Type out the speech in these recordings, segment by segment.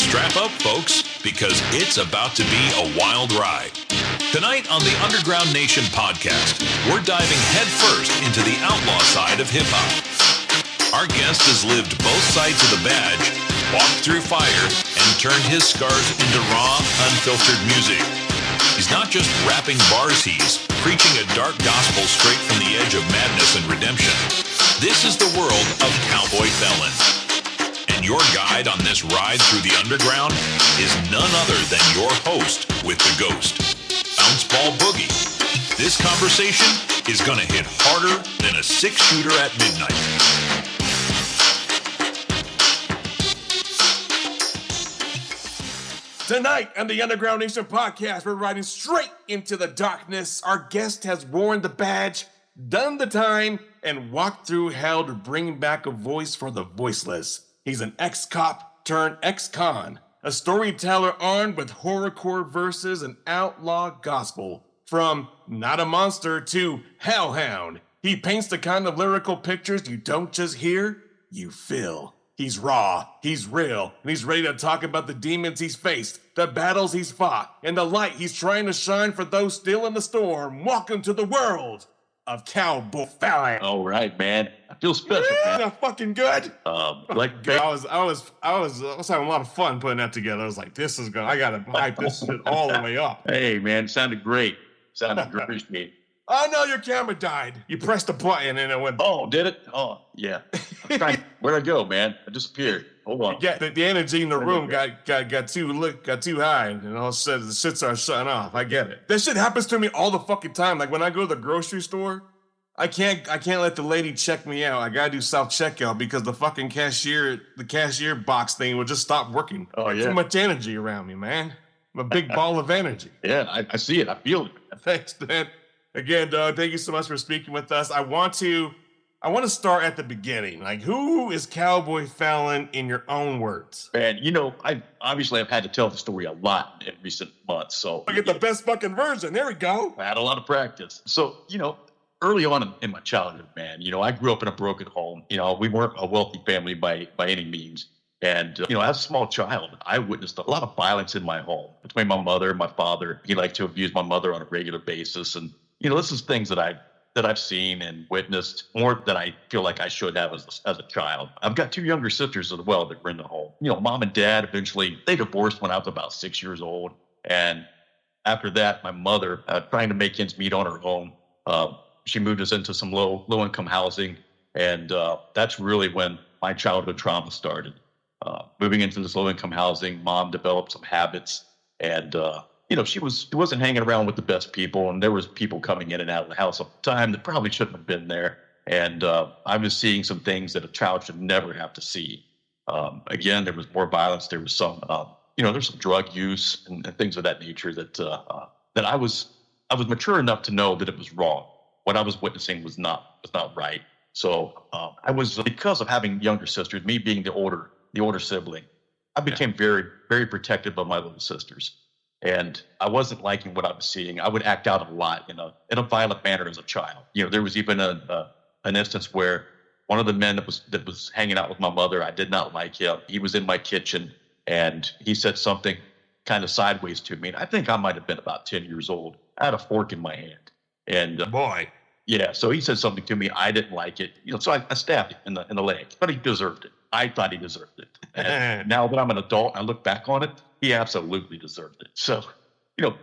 Strap up, folks, because it's about to be a wild ride. Tonight on the Underground Nation podcast, we're diving headfirst into the outlaw side of hip-hop. Our guest has lived both sides of the badge, walked through fire, and turned his scars into raw, unfiltered music. He's not just rapping bars, he's preaching a dark gospel straight from the edge of madness and redemption. This is the world of Cowboy Felon. And your guide on this ride through the underground is none other than your host with the ghost, Bounce Ball Boogie. This conversation is gonna hit harder than a 6-shooter at midnight. Tonight on the Underground Nation podcast, we're riding straight into the darkness. Our guest has worn the badge, done the time, and walked through hell to bring back a voice for the voiceless. He's an ex-cop turned ex-con, a storyteller armed with horrorcore verses and outlaw gospel. From Not a Monster to Hellhound, he paints the kind of lyrical pictures you don't just hear, you feel. He's raw, he's real, and he's ready to talk about the demons he's faced, the battles he's fought, and the light he's trying to shine for those still in the storm. Welcome to the world of Cowboy Felon. All right, man. I feel special, man. That's fucking good. I was having a lot of fun putting that together. I was like, this is good. I gotta hype this shit all the way up. Hey, man, sounded great. Sounded great. Appreciate it. Oh no, your camera died. You pressed the button and it went. Oh, did it? Oh, yeah. Where'd I go, man? I disappeared. Hold on. Yeah, the energy in the room got too high, and all of a sudden the shit started shutting off. I get it. That shit happens to me all the fucking time. Like when I go to the grocery store, I can't let the lady check me out. I gotta do self checkout because the fucking cashier box thing will just stop working. Oh yeah. Too much energy around me, man. I'm a big ball of energy. Yeah, I see it. I feel it. Thanks, man. Again, dog, thank you so much for speaking with us. I want to start at the beginning. Like, who is Cowboy Felon in your own words? Man, I've had to tell the story a lot in recent months. So I get the best fucking version. There we go. I had a lot of practice. So, early on in my childhood, man, I grew up in a broken home. We weren't a wealthy family by any means. And, as a small child, I witnessed a lot of violence in my home between my mother and my father. He liked to abuse my mother on a regular basis. And, this is things that I've seen and witnessed more than I feel like I should have as a child. I've got 2 younger sisters as well that were in the home. Mom and dad eventually, they divorced when I was about 6 years old. And after that, my mother, trying to make ends meet on her own, she moved us into some low-income housing. And that's really when my childhood trauma started. Moving into this low-income housing, Mom developed some habits, and she wasn't hanging around with the best people, and there was people coming in and out of the house all the time that probably shouldn't have been there. And I was seeing some things that a child should never have to see. Again, there was more violence. There was some, there's some drug use and things of that nature that I was mature enough to know that it was wrong. What I was witnessing was not right. So I was, because of having younger sisters, me being the older sibling, I became very, very protective of my little sisters. And I wasn't liking what I was seeing. I would act out a lot in a violent manner as a child. There was even an instance where one of the men that was hanging out with my mother, I did not like him. He was in my kitchen and he said something kind of sideways to me. And I think I might have been about 10 years old. I had a fork in my hand. And boy. Yeah, so he said something to me. I didn't like it. So I stabbed him in the leg, but he deserved it. I thought he deserved it. And now that I'm an adult, I look back on it, he absolutely deserved it. So,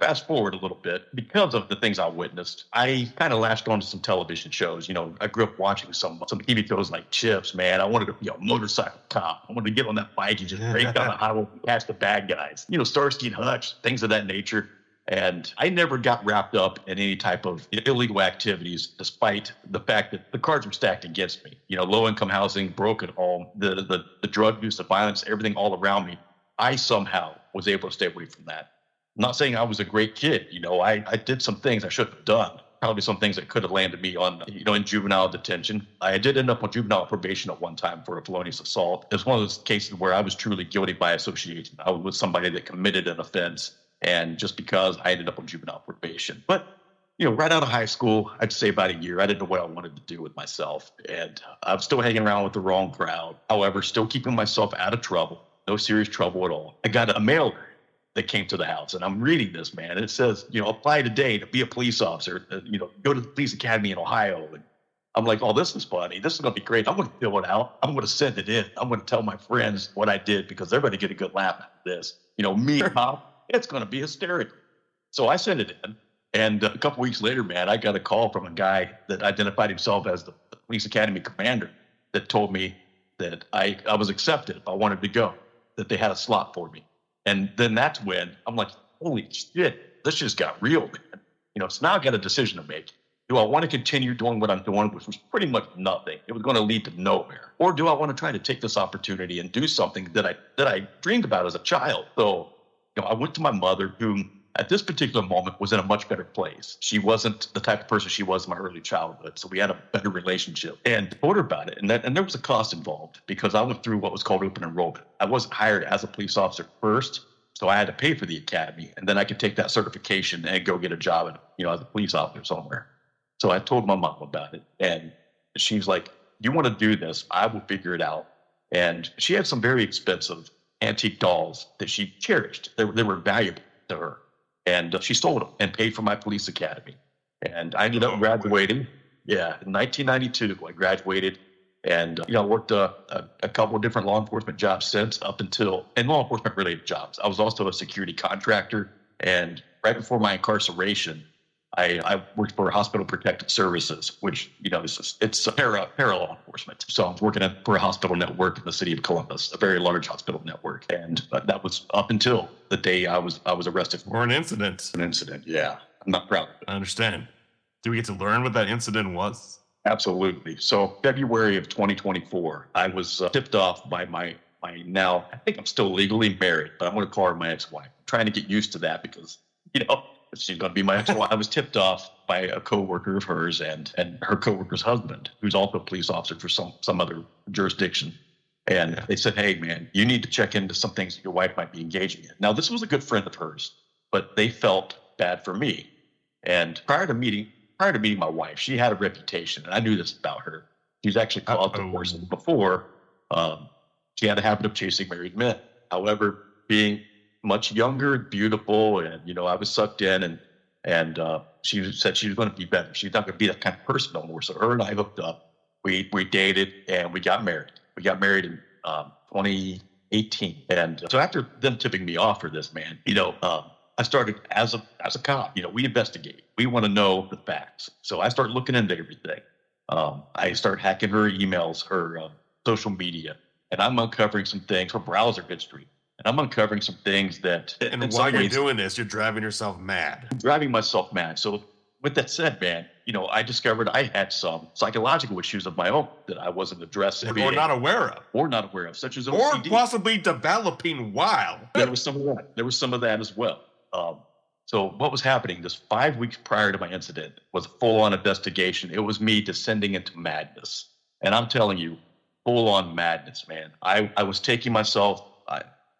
fast forward a little bit, because of the things I witnessed, I kind of latched onto some television shows. I grew up watching some TV shows like Chips, man. I wanted to be a motorcycle cop. I wanted to get on that bike and just break down the highway and catch the bad guys. Starsky and Hutch, things of that nature. And I never got wrapped up in any type of illegal activities, despite the fact that the cards were stacked against me. Low-income housing, broken home, the drug use, the violence, everything all around me. I somehow was able to stay away from that. I'm not saying I was a great kid. I did some things I shouldn't have done. Probably some things that could have landed me on, in juvenile detention. I did end up on juvenile probation at one time for a felonious assault. It was one of those cases where I was truly guilty by association. I was with somebody that committed an offense. And just because I ended up on juvenile probation. But, right out of high school, I'd say about a year, I didn't know what I wanted to do with myself. And I'm still hanging around with the wrong crowd. However, still keeping myself out of trouble. no serious trouble at all. I got a mailer that came to the house, and I'm reading this, man. And it says, apply today to be a police officer, go to the police academy in Ohio. And I'm like, oh, this is funny. This is going to be great. I'm going to fill it out. I'm going to send it in. I'm going to tell my friends what I did because they're going to get a good laugh out of this. Me, Mom, it's going to be hysterical. So I sent it in. And a couple weeks later, man, I got a call from a guy that identified himself as the police academy commander that told me that I was accepted if I wanted to go, that they had a slot for me. And then that's when I'm like, holy shit, this just got real, man. So now I got a decision to make. Do I want to continue doing what I'm doing, which was pretty much nothing? It was going to lead to nowhere. Or do I want to try to take this opportunity and do something that I dreamed about as a child? So, I went to my mother, who at this particular moment was in a much better place. She wasn't the type of person she was in my early childhood. So we had a better relationship, and told her about it. And there was a cost involved because I went through what was called open enrollment. I wasn't hired as a police officer first. So I had to pay for the academy, and then I could take that certification and go get a job as a police officer somewhere. So I told my mom about it, and she's like, you want to do this? I will figure it out. And she had some very expensive antique dolls that she cherished. They were valuable to her. And she sold them and paid for my police academy. And I ended up graduating. Yeah, in 1992, I graduated. And, I worked a couple of different law enforcement jobs since, up until, and law enforcement related jobs. I was also a security contractor. And right before my incarceration, I worked for Hospital Protective Services, which, it's a para law enforcement. So I was working for a hospital network in the city of Columbus, a very large hospital network. And that was up until the day I was arrested for an incident. An incident, yeah. I'm not proud of it. I understand. Did we get to learn what that incident was? Absolutely. So February of 2024, I was tipped off by my now, I think I'm still legally married, but I'm going to call her my ex-wife. I'm trying to get used to that because, she's going to be my ex-wife. I was tipped off by a coworker of hers and her coworker's husband, who's also a police officer for some other jurisdiction. And they said, hey, man, you need to check into some things that your wife might be engaging in. Now, this was a good friend of hers, but they felt bad for me. And prior to meeting my wife, she had a reputation, and I knew this about her. She's actually caused divorce before. She had a habit of chasing married men. However, being much younger, beautiful, and I was sucked in, and she said she was going to be better. She's not going to be that kind of person no more. So her and I hooked up. We dated and we got married. We got married in 2018. And so after them tipping me off for this, man, I started as a cop. We investigate. We want to know the facts. So I started looking into everything. I started hacking her emails, her social media, and I'm uncovering some things, her browser history. And I'm uncovering some things that... And while you're doing this, you're driving yourself mad. I'm driving myself mad. So with that said, man, I discovered I had some psychological issues of my own that I wasn't addressing. Or not aware of. Such as OCD. Or possibly developing while. There was some of that. There was some of that as well. So what was happening, this 5 weeks prior to my incident, was a full-on investigation. It was me descending into madness. And I'm telling you, full-on madness, man. I was taking myself...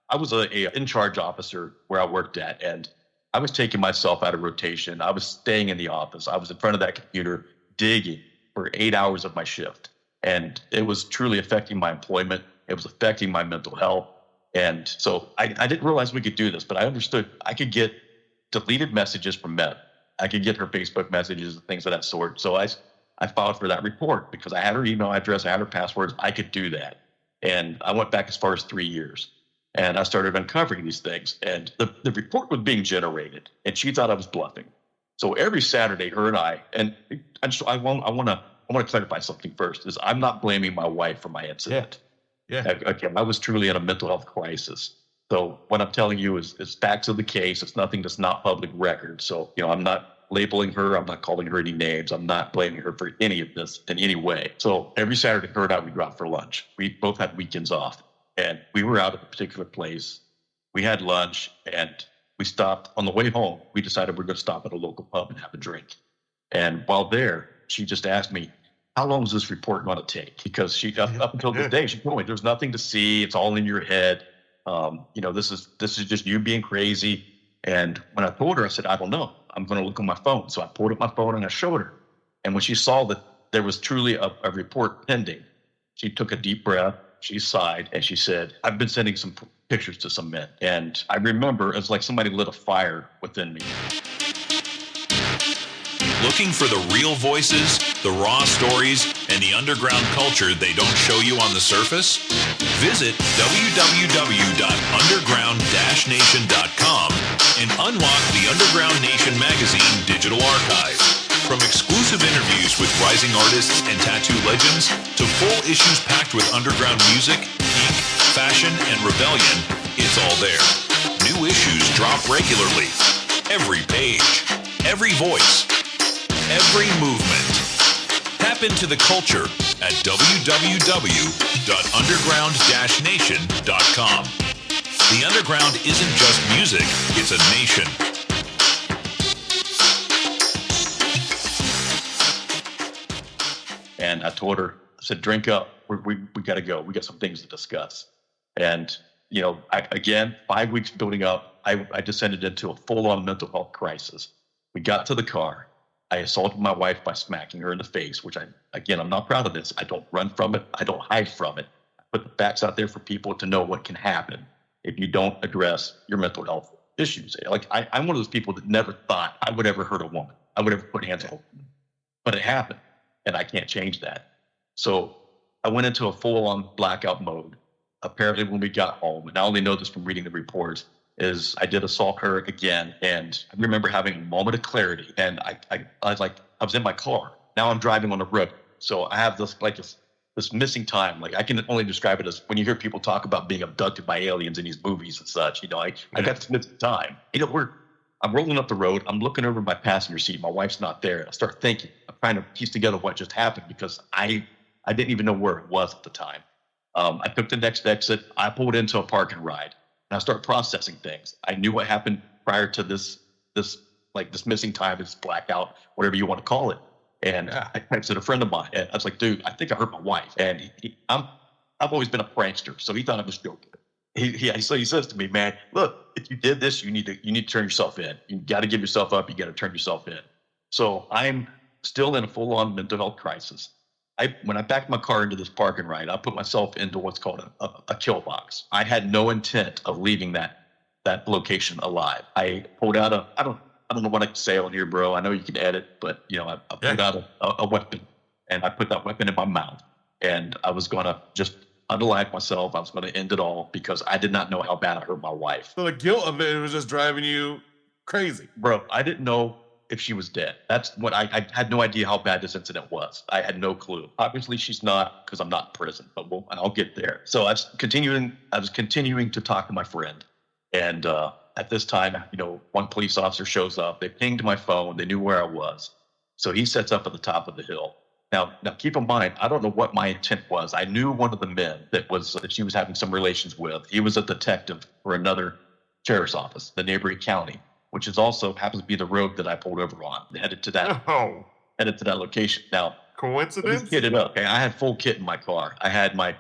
I was a in-charge officer where I worked at, and I was taking myself out of rotation. I was staying in the office. I was in front of that computer digging for 8 hours of my shift. And it was truly affecting my employment. It was affecting my mental health. And so I didn't realize we could do this, but I understood I could get deleted messages from Meth. I could get her Facebook messages and things of that sort. So I filed for that report because I had her email address, I had her passwords. I could do that. And I went back as far as 3 years. And I started uncovering these things. And the report was being generated, and she thought I was bluffing. So every Saturday, her and I want to clarify something first, is I'm not blaming my wife for my incident. Yeah. Okay, I was truly in a mental health crisis. So what I'm telling you is facts of the case. It's nothing that's not public record. So, I'm not labeling her. I'm not calling her any names. I'm not blaming her for any of this in any way. So every Saturday, her and I would go out for lunch. We both had weekends off. And we were out at a particular place. We had lunch, and we stopped. On the way home, we decided we were going to stop at a local pub and have a drink. And while there, she just asked me, how long is this report going to take? Because up until this day, she told me there's nothing to see. It's all in your head. This is just you being crazy. And when I told her, I said, I don't know. I'm going to look on my phone. So I pulled up my phone and I showed her. And when she saw that there was truly a report pending, she took a deep breath. She sighed and she said, I've been sending some pictures to some men. And I remember it's like somebody lit a fire within me. Looking for the real voices, the raw stories, and the underground culture they don't show you on the surface? Visit www.underground-nation.com and unlock the Underground Nation magazine digital archive. From exclusive interviews with rising artists and tattoo legends to full issues packed with underground music, ink, fashion, and rebellion, it's all there. New issues drop regularly. Every page, every voice, every movement. Tap into the culture at www.underground-nation.com. The underground isn't just music, it's a nation. And I told her, I said, drink up. We got to go. We got some things to discuss. And, you know, again, 5 weeks building up, I descended into a full-on mental health crisis. We got to the car. I assaulted my wife by smacking her in the face, which I'm not proud of this. I don't run from it. I don't hide from it. I put the facts out there for people to know what can happen if you don't address your mental health issues. Like, I'm one of those people that never thought I would ever hurt a woman. I would ever put hands on a woman. But it happened, and I can't change that. So I went into a full-on blackout mode. Apparently, when we got home, and I only know this from reading the reports, is I did assault her again. And I remember having a moment of clarity. And I was in my car. Now I'm driving on the road. So I have this missing time. Like, I can only describe it as when you hear people talk about being abducted by aliens in these movies and such. You know, I got this missing time. You know, I'm rolling up the road. I'm looking over my passenger seat. My wife's not there. I start thinking. I'm trying to piece together what just happened because I didn't even know where it was at the time. I took the next exit. I pulled into a park and ride. And I start processing things. I knew what happened prior to this missing time, this blackout, whatever you want to call it. And I texted a friend of mine. And I was like, dude, I think I hurt my wife. And I've always been a prankster, so he thought I was joking. So he says to me, man, look, if you did this, you need to turn yourself in. You got to give yourself up. You got to turn yourself in. So I'm still in a full-on mental health crisis. When I backed my car into this parking ride, I put myself into what's called a kill box. I had no intent of leaving that location alive. I pulled out I don't know what I can say on here, bro. I know you can edit, but you know, I pulled out a weapon, and I put that weapon in my mouth, and I was gonna just unalive myself. I was gonna end it all because I did not know how bad I hurt my wife. So the guilt of it was just driving you crazy, bro. I didn't know if she was dead. That's what I had no idea how bad this incident was. I had no clue. Obviously she's not, because I'm not in prison, but I'll get there. So I was continuing to talk to my friend. And at this time, you know, one police officer shows up. They pinged my phone. They knew where I was. So he sets up at the top of the hill. Now keep in mind, I don't know what my intent was. I knew one of the men that she was having some relations with. He was a detective for another sheriff's office, the neighboring county, which is also happens to be the road that I pulled over on, headed to that location. Now, coincidence? Kit it up. Okay, I had full kit in my car. I had my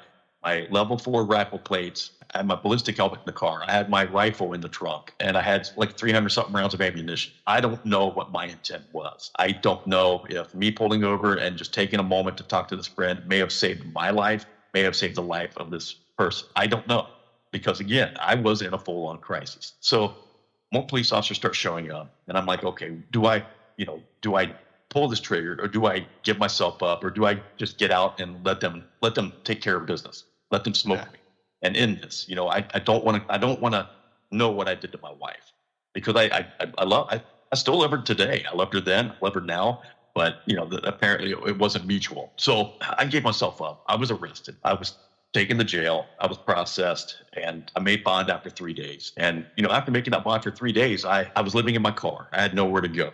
level 4 rifle plates. I had my ballistic helmet in the car. I had my rifle in the trunk, and I had like 300 something rounds of ammunition. I don't know what my intent was. I don't know if me pulling over and just taking a moment to talk to this friend may have saved my life, may have saved the life of this person. I don't know, because again, I was in a full-on crisis. So more police officers start showing up, and I'm like, okay, do I pull this trigger, or do I give myself up, or do I just get out and let them take care of business, let them smoke me and end this? You know, I don't want to know what I did to my wife, because I still love her today. I loved her then, I love her now, but you know, apparently it wasn't mutual. So I gave myself up. I was arrested. I was taken to jail. I was processed, and I made bond after 3 days. And, you know, after making that bond for 3 days, I was living in my car. I had nowhere to go.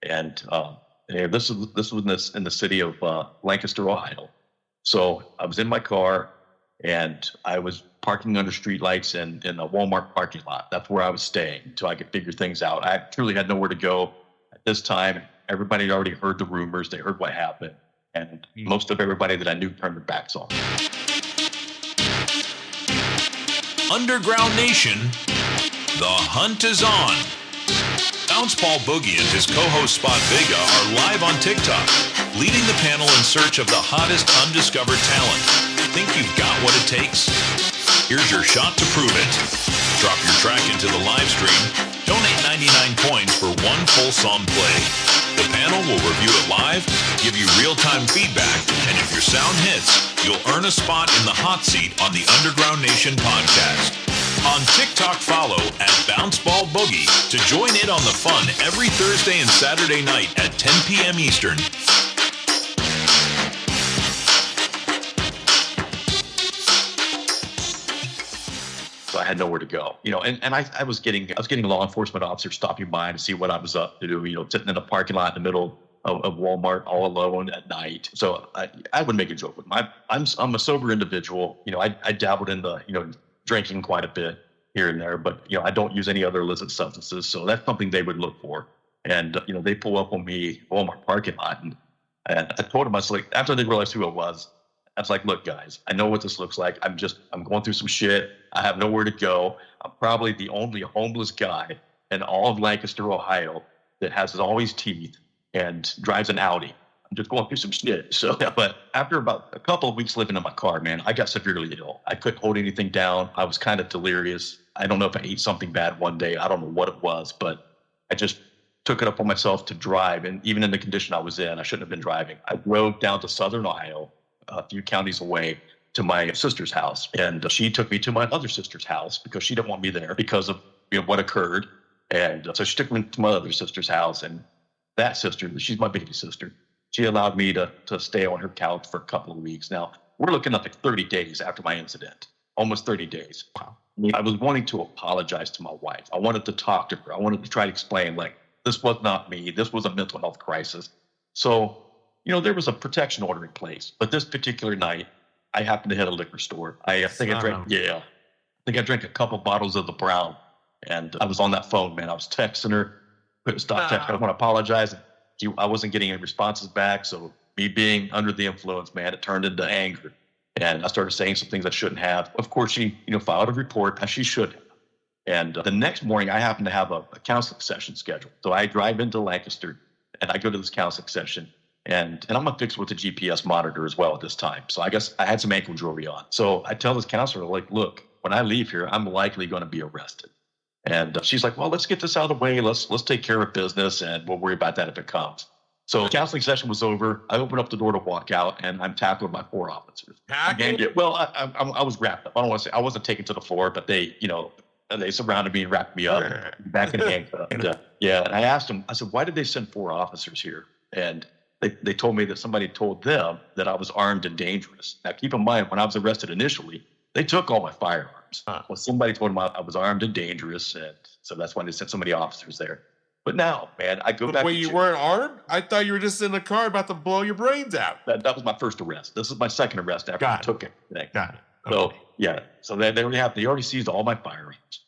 And this was in the city of Lancaster, Ohio. So I was in my car, and I was parking under streetlights in a Walmart parking lot. That's where I was staying until I could figure things out. I truly had nowhere to go. At this time, everybody had already heard the rumors. They heard what happened. And most of everybody that I knew turned their backs on me. Underground Nation, the hunt is on. Bounce Ball Boogie and his co-host Spot Vega are live on TikTok, leading the panel in search of the hottest undiscovered talent. Think you've got what it takes? Here's your shot to prove it. Drop your track into the live stream. Donate 99 coins for one full song play. The panel will review it live, give you real-time feedback, and if your sound hits, you'll earn a spot in the hot seat on the Underground Nation podcast. On TikTok, follow at Bounce Ball Boogie to join in on the fun every Thursday and Saturday night at 10 p.m. Eastern. So I had nowhere to go, and I was getting law enforcement officers stopping by to see what I was up to do, sitting in a parking lot in the middle of Walmart all alone at night. So I would make a joke with them. I'm a sober individual. I dabbled in the, drinking quite a bit here and there, but, I don't use any other illicit substances. So that's something they would look for. And, they pull up on me, Walmart parking lot. And I told them, I was like, after they realized who I was like, look, guys, I know what this looks like. I'm going through some shit. I have nowhere to go. I'm probably the only homeless guy in all of Lancaster, Ohio that has all his teeth and drives an Audi. I'm just going through some shit. So, but after about a couple of weeks living in my car, man, I got severely ill. I couldn't hold anything down. I was kind of delirious. I don't know if I ate something bad one day. I don't know what it was, but I just took it upon myself to drive. And even in the condition I was in, I shouldn't have been driving. I drove down to Southern Ohio, a few counties away, to my sister's house. And she took me to my other sister's house because she didn't want me there because of what occurred. And so she took me to my other sister's house. And that sister, she's my baby sister, she allowed me to stay on her couch for a couple of weeks. Now, we're looking up at 30 days after my incident, almost 30 days. Wow. I was wanting to apologize to my wife. I wanted to talk to her. I wanted to try to explain, this was not me. This was a mental health crisis. So, there was a protection order in place. But this particular night, I happened to hit a liquor store. I think I drank a couple bottles of the Brown. And I was on that phone, man. I was texting her. Couldn't stop texting. I want to apologize. I wasn't getting any responses back. So me being under the influence, man, it turned into anger. And I started saying some things I shouldn't have. Of course, she, filed a report as she should have. And the next morning, I happened to have a counseling session scheduled. So I drive into Lancaster and I go to this counseling session. And I'm going to fix with the GPS monitor as well at this time. So I guess I had some ankle jewelry on. So I tell this counselor, look, when I leave here, I'm likely going to be arrested. And she's like, well, let's get this out of the way. Let's take care of business and we'll worry about that if it comes. So the counseling session was over. I opened up the door to walk out and I'm tackled by 4 officers. Well, I was wrapped up. I don't want to say I wasn't taken to the floor, but they surrounded me and wrapped me up back in handcuffs. And I asked them, I said, why did they send 4 officers here? And they told me that somebody told them that I was armed and dangerous. Now, keep in mind, when I was arrested initially, they took all my firearms. Well, somebody told them I was armed and dangerous, and so that's why they sent so many officers there. But now, man, I go back. Wait, you weren't armed? I thought you were just in the car about to blow your brains out. That was my first arrest. This is my second arrest after I took everything. Got it. Okay. So they already seized all my firearms.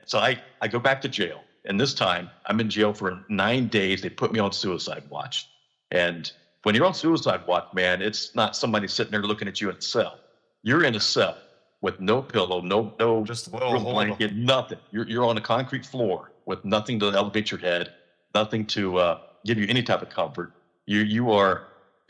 So I go back to jail, and this time I'm in jail for 9 days. They put me on suicide watch. And when you're on suicide watch, man, it's not somebody sitting there looking at you in a cell. You're in a cell with no pillow, no just a little blanket, nothing. You're on a concrete floor with nothing to elevate your head, nothing to give you any type of comfort. You are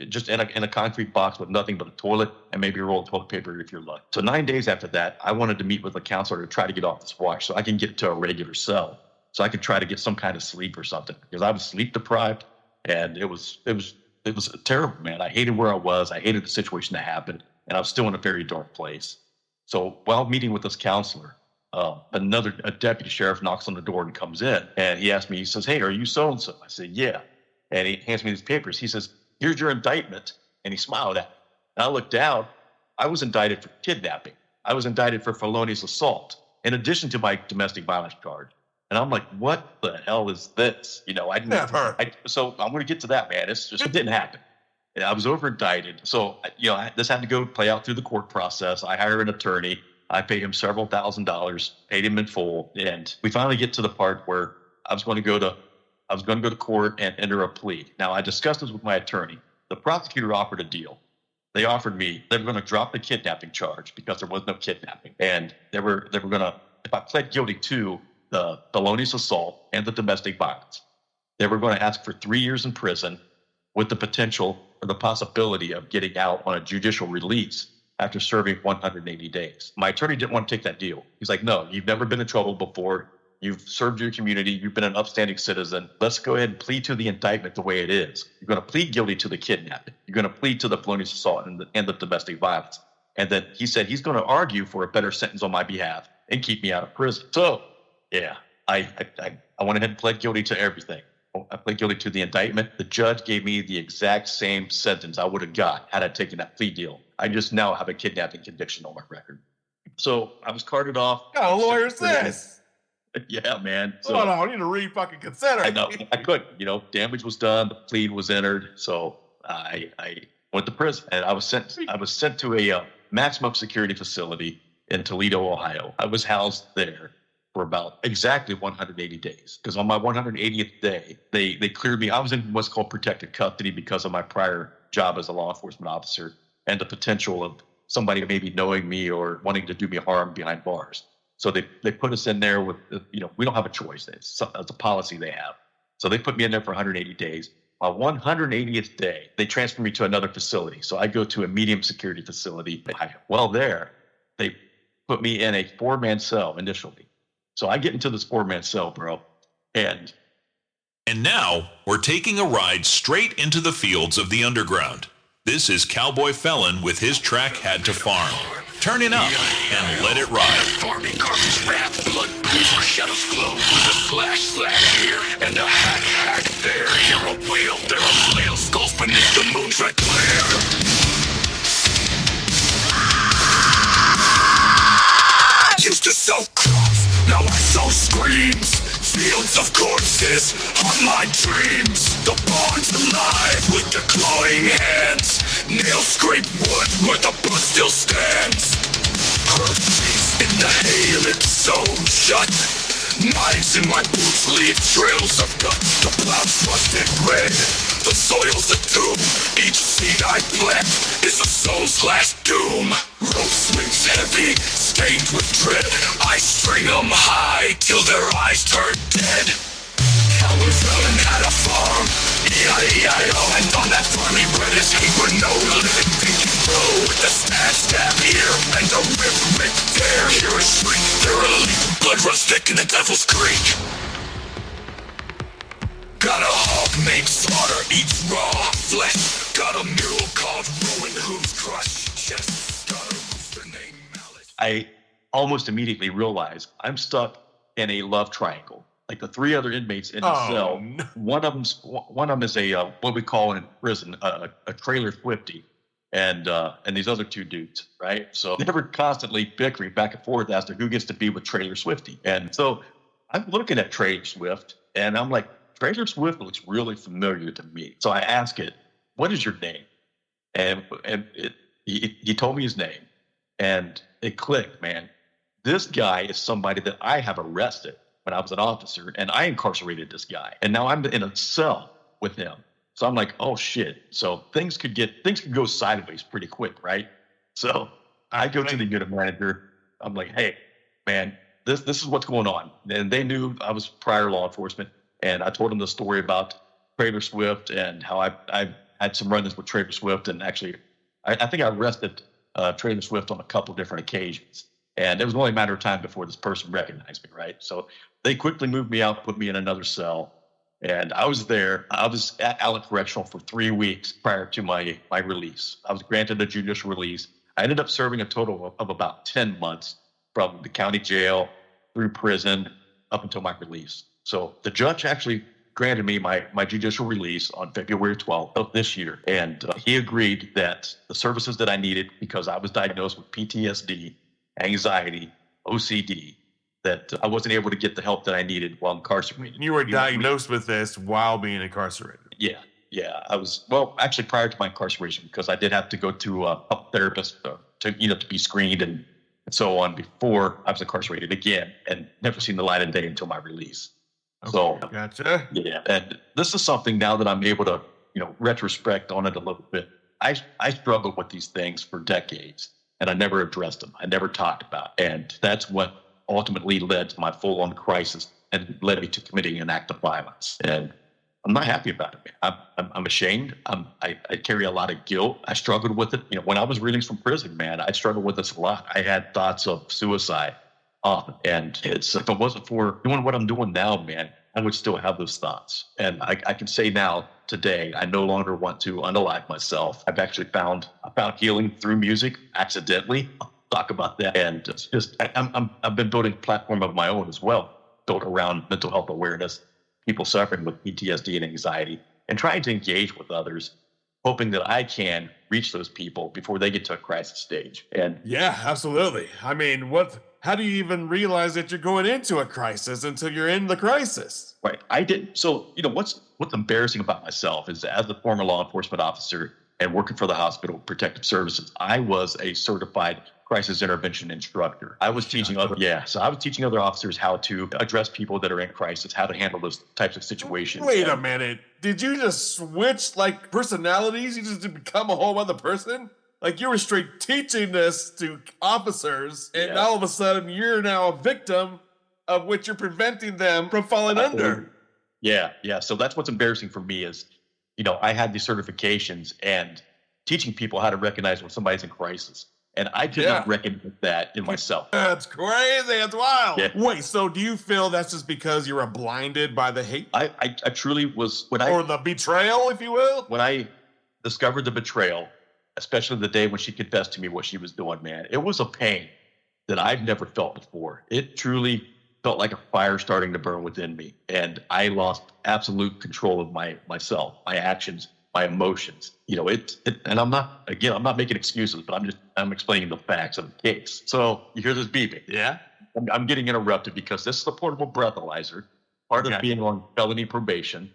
just in a concrete box with nothing but a toilet and maybe a roll of toilet paper if you're lucky. So 9 days after that, I wanted to meet with a counselor to try to get off this watch so I can get to a regular cell, so I could try to get some kind of sleep or something, because I was sleep deprived. And it was terrible, man. I hated where I was. I hated the situation that happened. And I was still in a very dark place. So while meeting with this counselor, a deputy sheriff knocks on the door and comes in. And he asked me, he says, hey, are you so-and-so? I said, yeah. And he hands me these papers. He says, here's your indictment. And he smiled at me. And I looked down. I was indicted for kidnapping. I was indicted for felonious assault, in addition to my domestic violence charge. And I'm like, what the hell is this? So I'm going to get to that, man. It didn't happen. I was over indicted. So, this had to go play out through the court process. I hire an attorney. I pay him several $1,000s, paid him in full. And we finally get to the part where I was going to go to court and enter a plea. Now, I discussed this with my attorney. The prosecutor offered a deal. They offered me, they were going to drop the kidnapping charge because there was no kidnapping. And they were going to, if I pled guilty to the felonious assault and the domestic violence, they were going to ask for 3 years in prison with the potential or the possibility of getting out on a judicial release after serving 180 days. My attorney didn't want to take that deal. He's like, no, you've never been in trouble before. You've served your community. You've been an upstanding citizen. Let's go ahead and plead to the indictment the way it is. You're going to plead guilty to the kidnapping. You're going to plead to the felonious assault and the domestic violence. And then he said he's going to argue for a better sentence on my behalf and keep me out of prison. So, yeah, I went ahead and pled guilty to everything. I pled guilty to the indictment. The judge gave me the exact same sentence I would have got had I taken that plea deal. I just now have a kidnapping conviction on my record. So I was carted off. What kind of lawyer is this? Yeah, man. So, Hold on, I need to read fucking consent. I know. I couldn't. Damage was done. The plea was entered. So I went to prison, and I was sent to a maximum security facility in Toledo, Ohio. I was housed there for about exactly 180 days, because on my 180th day, they cleared me. I was in what's called protective custody because of my prior job as a law enforcement officer and the potential of somebody maybe knowing me or wanting to do me harm behind bars. So they put us in there with, we don't have a choice. It's a policy they have. So they put me in there for 180 days. My 180th day, they transferred me to another facility. So I go to a medium security facility. Well, there, they put me in a 4-man cell initially. So I get into this 4-man cell, bro. And now we're taking a ride straight into the fields of the underground. This is Cowboy Felon with his track Had to Farm. Turn it up and let it ride. Farming carcass wrath, blood pools, shadows glow. With a slash here and a hack there. Here a whale, there a flail, skulls beneath the moon's red glare. Used to sow crops, now I sow screams. Fields of corpses haunt my dreams. The bond's alive with the clawing hands. Nails scrape wood where the blood still stands. Heartbeats in the hail, it's sewn shut. Knives in my boots leave trails of guts. The clouds rusted red, the soil's a tomb. Each seed I plant is a soul's last doom. Rope swings heavy, stained with dread. I string them high till their eyes turn dead. Cowboy Felon had a farm, E-I-E-I-O. And on that farm he bred his hate where no living thing can grow. With a stab here and a rhythmic dare. Hear a shriek, there a leap, blood runs thick in the devil's creek. Got a hog named Slaughter, eats raw flesh. Got a mule called Rowan who's crushed chest. Got a rooster named Mallet. I almost immediately realized I'm stuck in a love triangle. Like the 3 other inmates in the cell, no. one of them is a what we call in prison a trailer Swiftie, and these other 2 dudes, right? So they were constantly bickering back and forth as to who gets to be with Trailer Swiftie. And so I'm looking at Trailer Swift, and I'm like, Trailer Swift looks really familiar to me. So I ask it, "What is your name?" And he told me his name, and it clicked, man. This guy is somebody that I have arrested when I was an officer, and I incarcerated this guy, and now I'm in a cell with him. So I'm like, oh shit. So things could go sideways pretty quick, right? So I go to the unit manager. I'm like, hey, man, this is what's going on. And they knew I was prior law enforcement, and I told them the story about Trailer Swift and how I had some run-ins with Trailer Swift, and actually, I think I arrested Trailer Swift on a couple different occasions. And it was only a matter of time before this person recognized me, right? So they quickly moved me out, put me in another cell. And I was there. I was at Allen Correctional for 3 weeks prior to my release. I was granted a judicial release. I ended up serving a total of about 10 months from the county jail through prison up until my release. So the judge actually granted me my judicial release on February 12th of this year. And he agreed that the services that I needed, because I was diagnosed with PTSD, anxiety, OCD, that I wasn't able to get the help that I needed while incarcerated. You were diagnosed with this while being incarcerated. Yeah. I was, well, actually prior to my incarceration, because I did have to go to a therapist to be screened and so on before I was incarcerated again, and never seen the light of day until my release. Okay, so gotcha. Yeah, and this is something now that I'm able to, retrospect on it a little bit. I struggled with these things for decades, and I never addressed them. I never talked about it. And that's what ultimately led to my full-on crisis and led me to committing an act of violence. And I'm not happy about it, man. I'm ashamed. I carry a lot of guilt. I struggled with it. When I was released from prison, man, I struggled with this a lot. I had thoughts of suicide. And if it wasn't for doing what I'm doing now, man, I would still have those thoughts. And I can say now, today, I no longer want to unalive myself. I've actually found healing through music accidentally. I'll talk about that. And it's just, I've been building a platform of my own as well, built around mental health awareness, people suffering with PTSD and anxiety, and trying to engage with others, hoping that I can reach those people before they get to a crisis stage. And yeah, absolutely. I mean, how do you even realize that you're going into a crisis until you're in the crisis? Right. I didn't. So, what's embarrassing about myself is, as a former law enforcement officer and working for the Hospital Protective Services, I was a certified crisis intervention instructor. I was teaching other officers how to address people that are in crisis, how to handle those types of situations. Wait a minute. Did you just switch like personalities? You just become a whole other person? Like you were straight teaching this to officers, and all of a sudden you're now a victim of which you're preventing them from falling under. Yeah. So that's what's embarrassing for me is, I had these certifications and teaching people how to recognize when somebody's in crisis. And I did not recognize that in myself. That's crazy. That's wild. Yeah. Wait, so do you feel that's just because you were blinded by the hate? I truly was. Or the betrayal, if you will? When I discovered the betrayal, especially the day when she confessed to me what she was doing, man, it was a pain that I've never felt before. It truly felt like a fire starting to burn within me. And I lost absolute control of myself, my actions, my emotions. And I'm not making excuses, but I'm explaining the facts of the case. So you hear this beeping. Yeah. I'm getting interrupted because this is a portable breathalyzer, part of being on felony probation.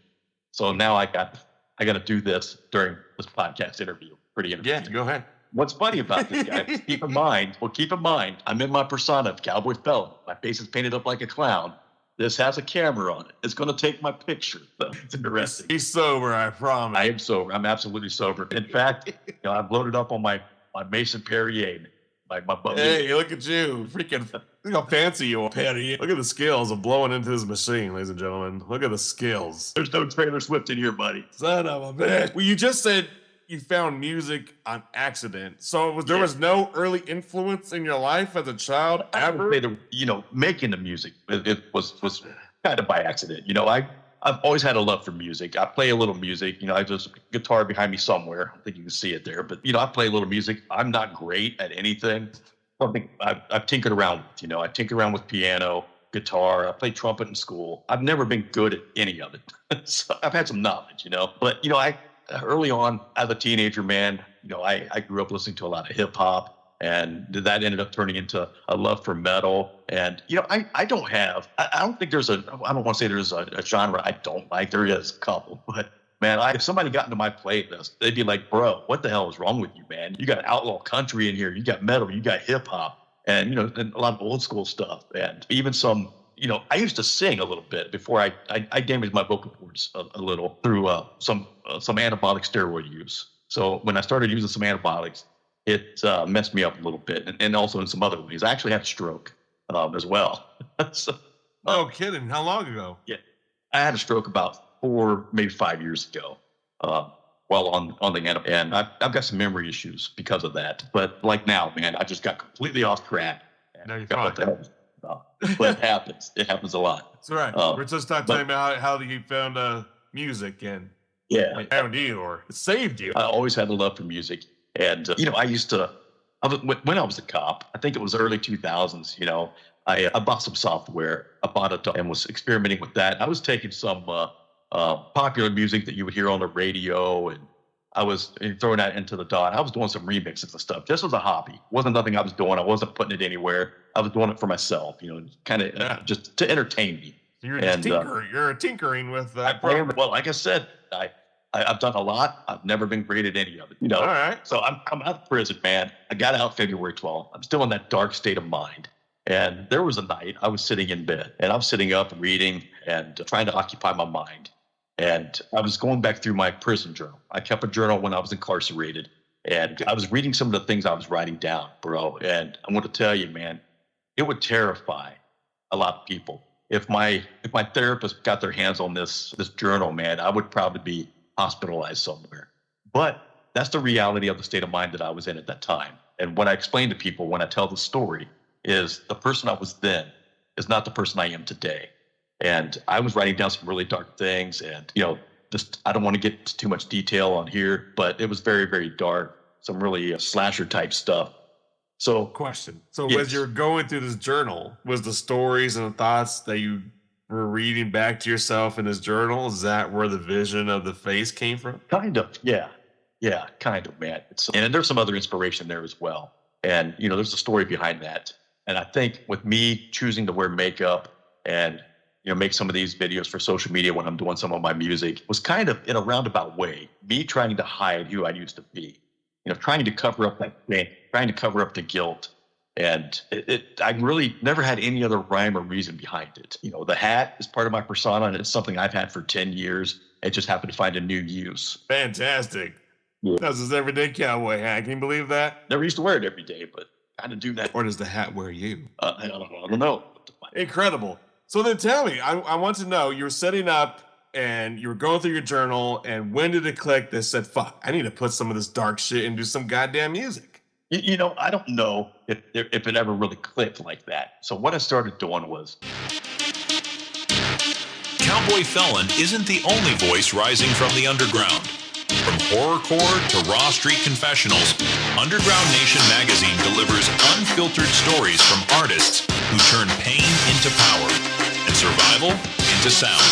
So now I got to do this during this podcast interview. Pretty interesting. Yeah, go ahead. What's funny about this, guys, keep in mind, I'm in my persona of Cowboy Felon. My face is painted up like a clown. This has a camera on it. It's going to take my picture. So it's interesting. He's sober, I promise. I am sober. I'm absolutely sober. In fact, I've loaded up on my Mason Perrier. My hey, look at you. Freaking, look how fancy you are, Perrier. Look at the skills of blowing into this machine, ladies and gentlemen. Look at the skills. There's no Taylor Swift in here, buddy. Son of a bitch. Well, you just said you found music on accident. So there was no early influence in your life as a child ever? I would say making the music, it was kind of by accident. I've always had a love for music. I play a little music. I just guitar behind me somewhere. I don't think you can see it there, but I play a little music. I'm not great at anything. Something I've tinkered around with. I tinkered around with piano, guitar. I played trumpet in school. I've never been good at any of it. So I've had some knowledge, but I early on as a teenager, man, I grew up listening to a lot of hip hop, and that ended up turning into a love for metal. And, I don't think there's I don't want to say there's a genre I don't like. There is a couple, but man, if somebody got into my playlist, they'd be like, bro, what the hell is wrong with you, man? You got outlaw country in here. You got metal, you got hip hop, and, and a lot of old school stuff. And even some, I used to sing a little bit before I damaged my vocal cords a little through some anabolic steroid use. So when I started using some antibiotics, it messed me up a little bit, and also in some other ways. I actually had a stroke as well. So, no kidding. How long ago? Yeah, I had a stroke about 4, maybe 5 years ago while on the antibiotics. And I've got some memory issues because of that. But like now, man, I just got completely off track. No, you're fine. But it happens. It happens a lot. That's right. We're just talking about how you found music and it found you or it saved you. I always had a love for music. And, I used to, when I was a cop, I think it was early 2000s, I bought some software. I bought it and was experimenting with that. I was taking some popular music that you would hear on the radio, and I was throwing that into the DAW. I was doing some remixes and stuff just as a hobby. Wasn't nothing I was doing. I wasn't putting it anywhere. I was doing it for myself, kind of just to entertain me. You're tinkering with that. Well, like I said, I've done a lot. I've never been great at any of it. All right. So I'm out of prison, man. I got out February 12th. I'm still in that dark state of mind. And there was a night I was sitting in bed, and I was sitting up reading and trying to occupy my mind. And I was going back through my prison journal. I kept a journal when I was incarcerated, and I was reading some of the things I was writing down, bro. And I want to tell you, man, it would terrify a lot of people if my therapist got their hands on this journal, man, I would probably be hospitalized somewhere. But that's the reality of the state of mind that I was in at that time. And what I explain to people when I tell the story is the person I was then is not the person I am today. And I was writing down some really dark things, and just I don't want to get into too much detail on here, but it was very, very dark. Some really slasher type stuff. So, question. So, yes. as you're going through this journal, was the stories and the thoughts that you were reading back to yourself in this journal, is that where the vision of the face came from? Kind of, yeah, kind of, man. And there's some other inspiration there as well. And there's a story behind that. And I think with me choosing to wear makeup and make some of these videos for social media when I'm doing some of my music was kind of in a roundabout way, me trying to hide who I used to be, trying to cover up that pain, trying to cover up the guilt. And I really never had any other rhyme or reason behind it. The hat is part of my persona, and it's something I've had for 10 years. It just happened to find a new use. Fantastic. Yeah. That's his everyday cowboy hat. Can you believe that? Never used to wear it every day, but kind of do that. Or does the hat wear you? I don't know. Incredible. So then tell me, I want to know, you were setting up and you were going through your journal, and when did it click that said, fuck, I need to put some of this dark shit and do some goddamn music? I don't know if it ever really clicked like that. So what I started doing was... Cowboy Felon isn't the only voice rising from the underground. From Horrorcore to Raw Street Confessionals, Underground Nation magazine delivers unfiltered stories from artists who turn pain into power and survival into sound.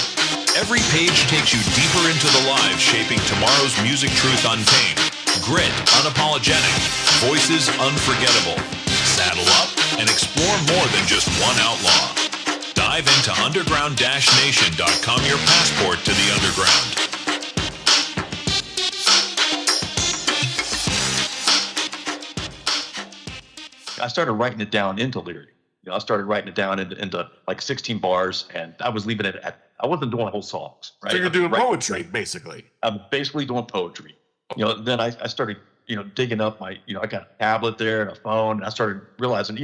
Every page takes you deeper into the lives shaping tomorrow's music truth untamed. Grit unapologetic, voices unforgettable. Saddle up and explore more than just one outlaw. Dive into underground-nation.com, your passport to the underground. I started writing it down into lyric. I started writing it down into like 16 bars, and I was leaving it at, I wasn't doing whole songs, right? So you're doing poetry, basically. I'm basically doing poetry. Then I started, digging up my, I got a tablet there and a phone, and I started realizing,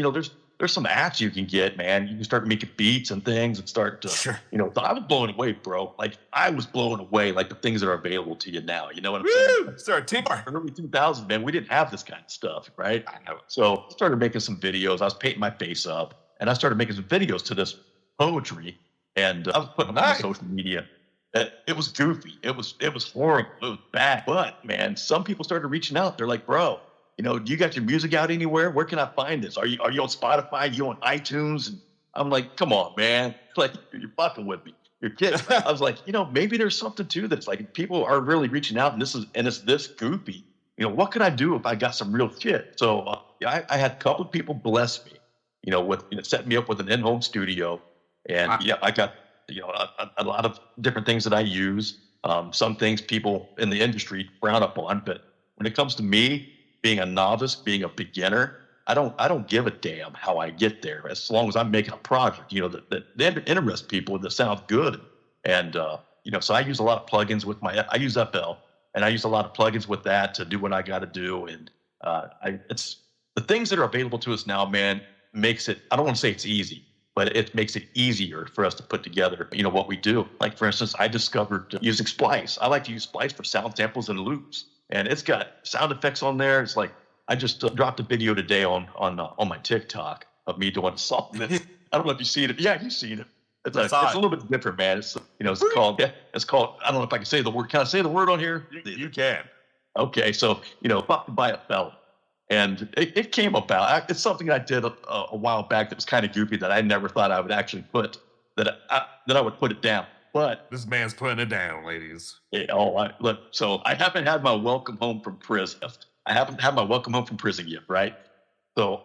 there's some apps you can get, man. You can start making beats and things and start to, Sure. So I was blown away, bro. Like, I was blown away, like the things that are available to you now. You know what I'm saying? Woo! Start tinkering. Early 2000s, man, we didn't have this kind of stuff, right? I know. So I started making some videos. I was painting my face up, and I started making some videos to this poetry, and I was putting them on social media. It was goofy. It was horrible. It was bad. But, man, some people started reaching out. They're like, bro, do you got your music out anywhere? Where can I find this? Are you on Spotify? Are you on iTunes? And I'm like, come on, man. Like, you're fucking with me. You're kidding. I was like, maybe there's something to this. Like, people are really reaching out, and it's this goofy. What could I do if I got some real shit? So I had a couple of people bless me, with setting me up with an in-home studio. And I got, a lot of different things that I use. Some things people in the industry frown upon, but when it comes to me, being a novice, being a beginner, I don't give a damn how I get there, as long as I'm making a project, that interests people, that sounds good. And, so I use a lot of plugins with I use FL, and I use a lot of plugins with that to do what I got to do. And it's the things that are available to us now, man, makes it, I don't want to say it's easy, but it makes it easier for us to put together, what we do. Like, for instance, I discovered using Splice. I like to use Splice for sound samples and loops. And it's got sound effects on there. It's like, I just dropped a video today on my TikTok of me doing something. I don't know if you've seen it. Yeah, you've seen it. It's a little bit different, man. It's called, I don't know if I can say the word. Can I say the word on here? You can. Okay, so, Fucked by a Felon. And it came about. It's something I did a while back that was kind of goofy that I never thought I would actually put, that I would put it down. But this man's putting it down, ladies. Look, so I haven't had my welcome home from prison. I haven't had my welcome home from prison yet, right? So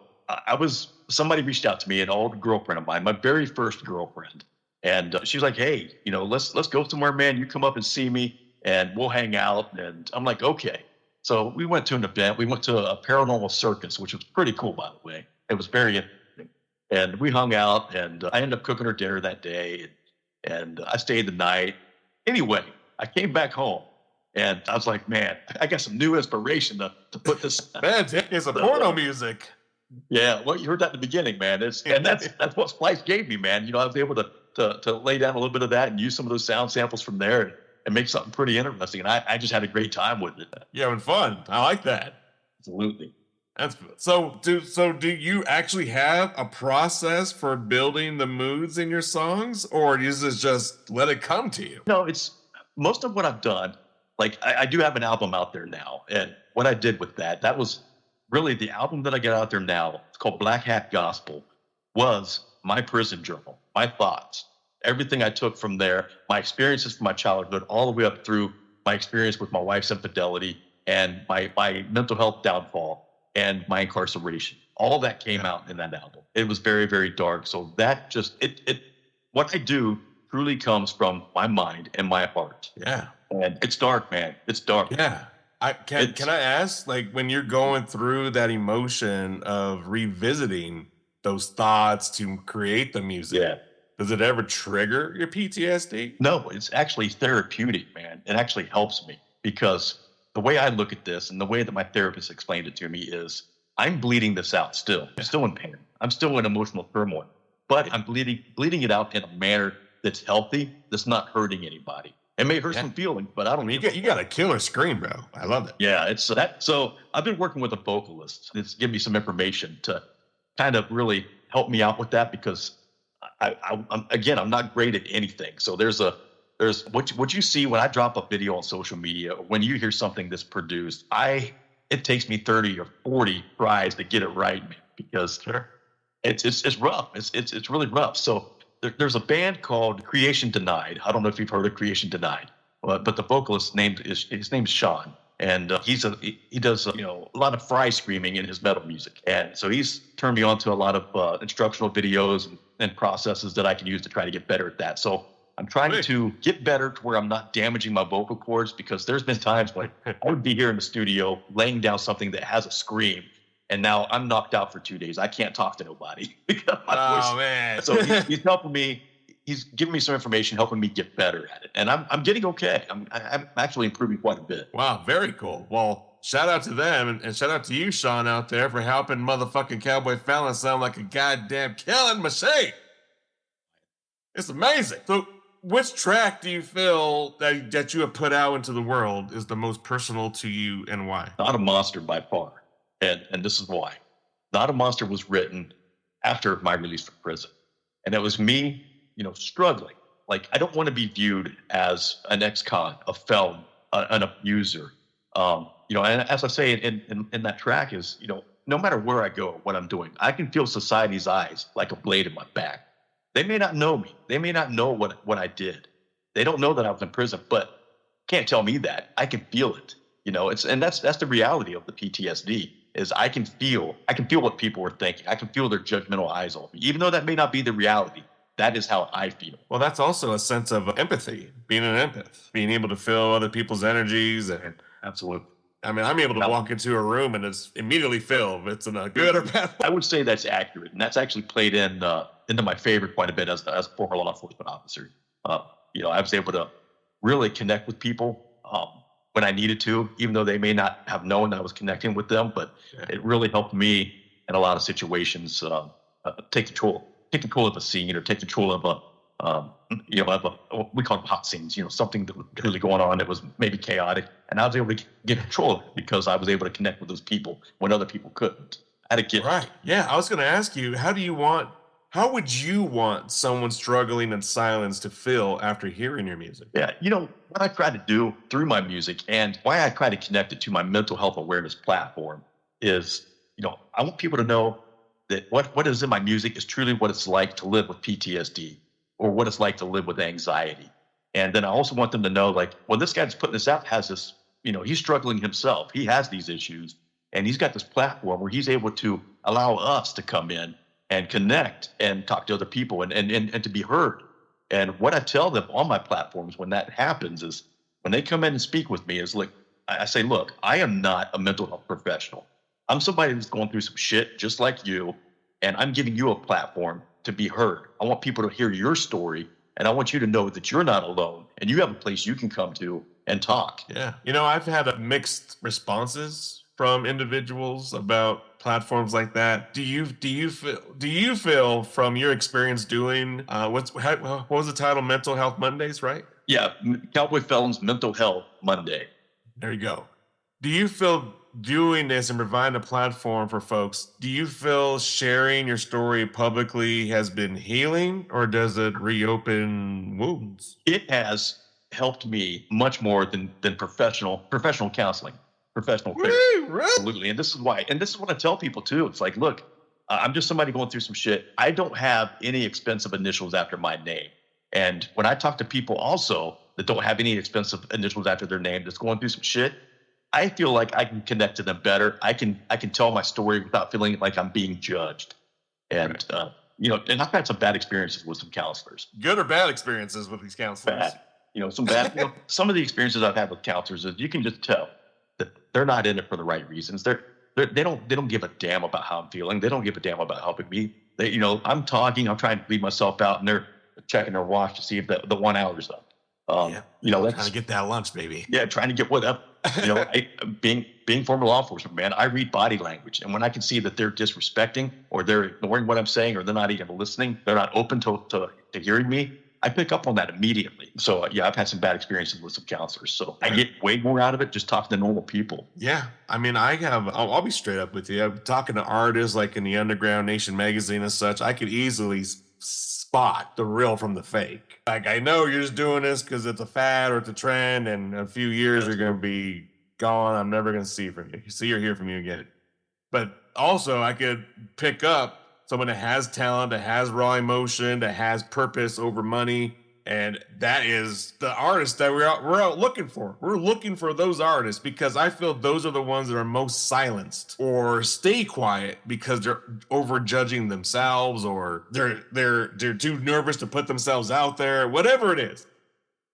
somebody reached out to me, an old girlfriend of mine, my very first girlfriend. And she was like, hey, let's go somewhere, man. You come up and see me, and we'll hang out. And I'm like, okay. So we went to an event. We went to a paranormal circus, which was pretty cool, by the way. It was very interesting. And we hung out, and I ended up cooking her dinner that day. And I stayed the night. Anyway, I came back home, and I was like, man, I got some new inspiration to put this. Man, it's a porno music. Yeah, well, you heard that in the beginning, man. And that's what Splice gave me, man. I was able to to lay down a little bit of that and use some of those sound samples from there and make something pretty interesting. And I just had a great time with it. You're having fun. I like that. Absolutely. That's so. Do you actually have a process for building the moods in your songs, or is this just let it come to you? No, it's most of what I've done. Like I do have an album out there now, and what I did with that was really the album that I get out there now. It's called Black Hat Gospel. Was my prison journal, my thoughts, everything I took from there, my experiences from my childhood, all the way up through my experience with my wife's infidelity and my mental health downfall and my incarceration. All that came out in that album. It was very, very dark. So that just, what I do truly comes from my mind and my heart. Yeah. And it's dark, man. It's dark. Yeah. Can I ask, like, when you're going through that emotion of revisiting those thoughts to create the music, Yeah. does it ever trigger your PTSD? No, it's actually therapeutic, man. It actually helps me because the way I look at this and the way that my therapist explained it to me is I'm bleeding this out still. I'm still in pain. I'm still in emotional turmoil, but I'm bleeding it out in a manner that's healthy, that's not hurting anybody. It may hurt some feelings, but I don't You got a killer scream, bro. I love it. Yeah, it's that. So I've been working with a vocalist. It's given me some information to kind of really help me out with that because I'm not great at anything. So there's what you see when I drop a video on social media, or when you hear something that's produced, it takes me 30 or 40 tries to get it right, man, because it's rough. It's really rough. So there's a band called Creation Denied. I don't know if you've heard of Creation Denied, but the vocalist his name's Sean, and he does a lot of fry screaming in his metal music, and so he's turned me on to a lot of instructional videos and processes that I can use to try to get better at that. So I'm trying to get better to where I'm not damaging my vocal cords, because there's been times when I would be here in the studio laying down something that has a scream, and now I'm knocked out for 2 days. I can't talk to nobody because my voice. Man! So he's helping me. He's giving me some information, helping me get better at it, and I'm getting okay. I'm actually improving quite a bit. Wow, very cool. Well, shout out to them, and shout out to you, Sean, out there for helping motherfucking Cowboy Felon sound like a goddamn killing machine. It's amazing. So, which track do you feel that you have put out into the world is the most personal to you, and why? Not a Monster by far. And this is why. Not a Monster was written after my release from prison. And it was me, struggling. Like, I don't want to be viewed as an ex-con, a felon, an abuser. And as I say in that track is, no matter where I go, what I'm doing, I can feel society's eyes like a blade in my back. They may not know me. They may not know what I did. They don't know that I was in prison, but can't tell me that. I can feel it. That's the reality of the PTSD. Is I can feel what people are thinking. I can feel their judgmental eyes on me, even though that may not be the reality. That is how I feel. Well, that's also a sense of empathy, being an empath, being able to feel other people's energies. And absolutely. I mean, I'm able to walk into a room and it's immedially feel if it's in a good or bad way. I would say that's accurate, and that's actually played into my favor quite a bit as a former law enforcement officer. I was able to really connect with people when I needed to, even though they may not have known that I was connecting with them, but it really helped me in a lot of situations take control of a scene, or take control of we call them hot scenes, something that was really going on that was maybe chaotic, and I was able to get control of it because I was able to connect with those people when other people couldn't. I had to get right. Yeah, I was going to ask you, how would you want someone struggling in silence to feel after hearing your music? Yeah, what I try to do through my music, and why I try to connect it to my mental health awareness platform, is, I want people to know that what is in my music is truly what it's like to live with PTSD, or what it's like to live with anxiety. And then I also want them to know, like, well, this guy that's putting this out has this, he's struggling himself. He has these issues, and he's got this platform where he's able to allow us to come in and connect and talk to other people and to be heard. And what I tell them on my platforms when that happens is, when they come in and speak with me, is like, I say, look, I am not a mental health professional. I'm somebody that's going through some shit just like you, and I'm giving you a platform to be heard. I want people to hear your story, and I want you to know that you're not alone, and you have a place you can come to and talk. Yeah. I've had mixed responses from individuals about platforms like that. Do you feel from your experience doing what was the title? Mental Health Mondays, right? Yeah, Cowboy Felon's Mental Health Monday. There you go. Do you feel doing this and providing a platform for folks, do you feel sharing your story publicly has been healing, or does it reopen wounds? It has helped me much more than professional counseling, professional therapy. Really? Absolutely. And this is why. And this is what I tell people too. It's like, look, I'm just somebody going through some shit. I don't have any expensive initials after my name. And when I talk to people also that don't have any expensive initials after their name, that's going through some shit, I feel like I can connect to them better. I can tell my story without feeling like I'm being judged. And and I've had some bad experiences with some counselors. Good or bad experiences with these counselors? Bad. Some bad. Some of the experiences I've had with counselors is you can just tell that they're not in it for the right reasons. They don't give a damn about how I'm feeling. They don't give a damn about helping me. I'm talking. I'm trying to leave myself out, and they're checking their watch to see if the 1 hour's up. Trying to get that lunch, baby. Yeah, trying to get what up. Being former law enforcement, man, I read body language, and when I can see that they're disrespecting or they're ignoring what I'm saying or they're not even listening, they're not open to hearing me, I pick up on that immediately. So I've had some bad experiences with some counselors. So I get way more out of it just talking to normal people. Yeah, I mean, I'll be straight up with you. I'm talking to artists like in the Underground Nation magazine and such. I could easily spot the real from the fake. Like, I know you're just doing this because it's a fad or it's a trend, and in a few years you're going to be gone. I'm never going to see from you. See or hear from you again. But also, I could pick up someone that has talent, that has raw emotion, that has purpose over money. And that is the artist that we're out looking for. We're looking for those artists because I feel those are the ones that are most silenced or stay quiet because they're over judging themselves, or they're too nervous to put themselves out there, whatever it is.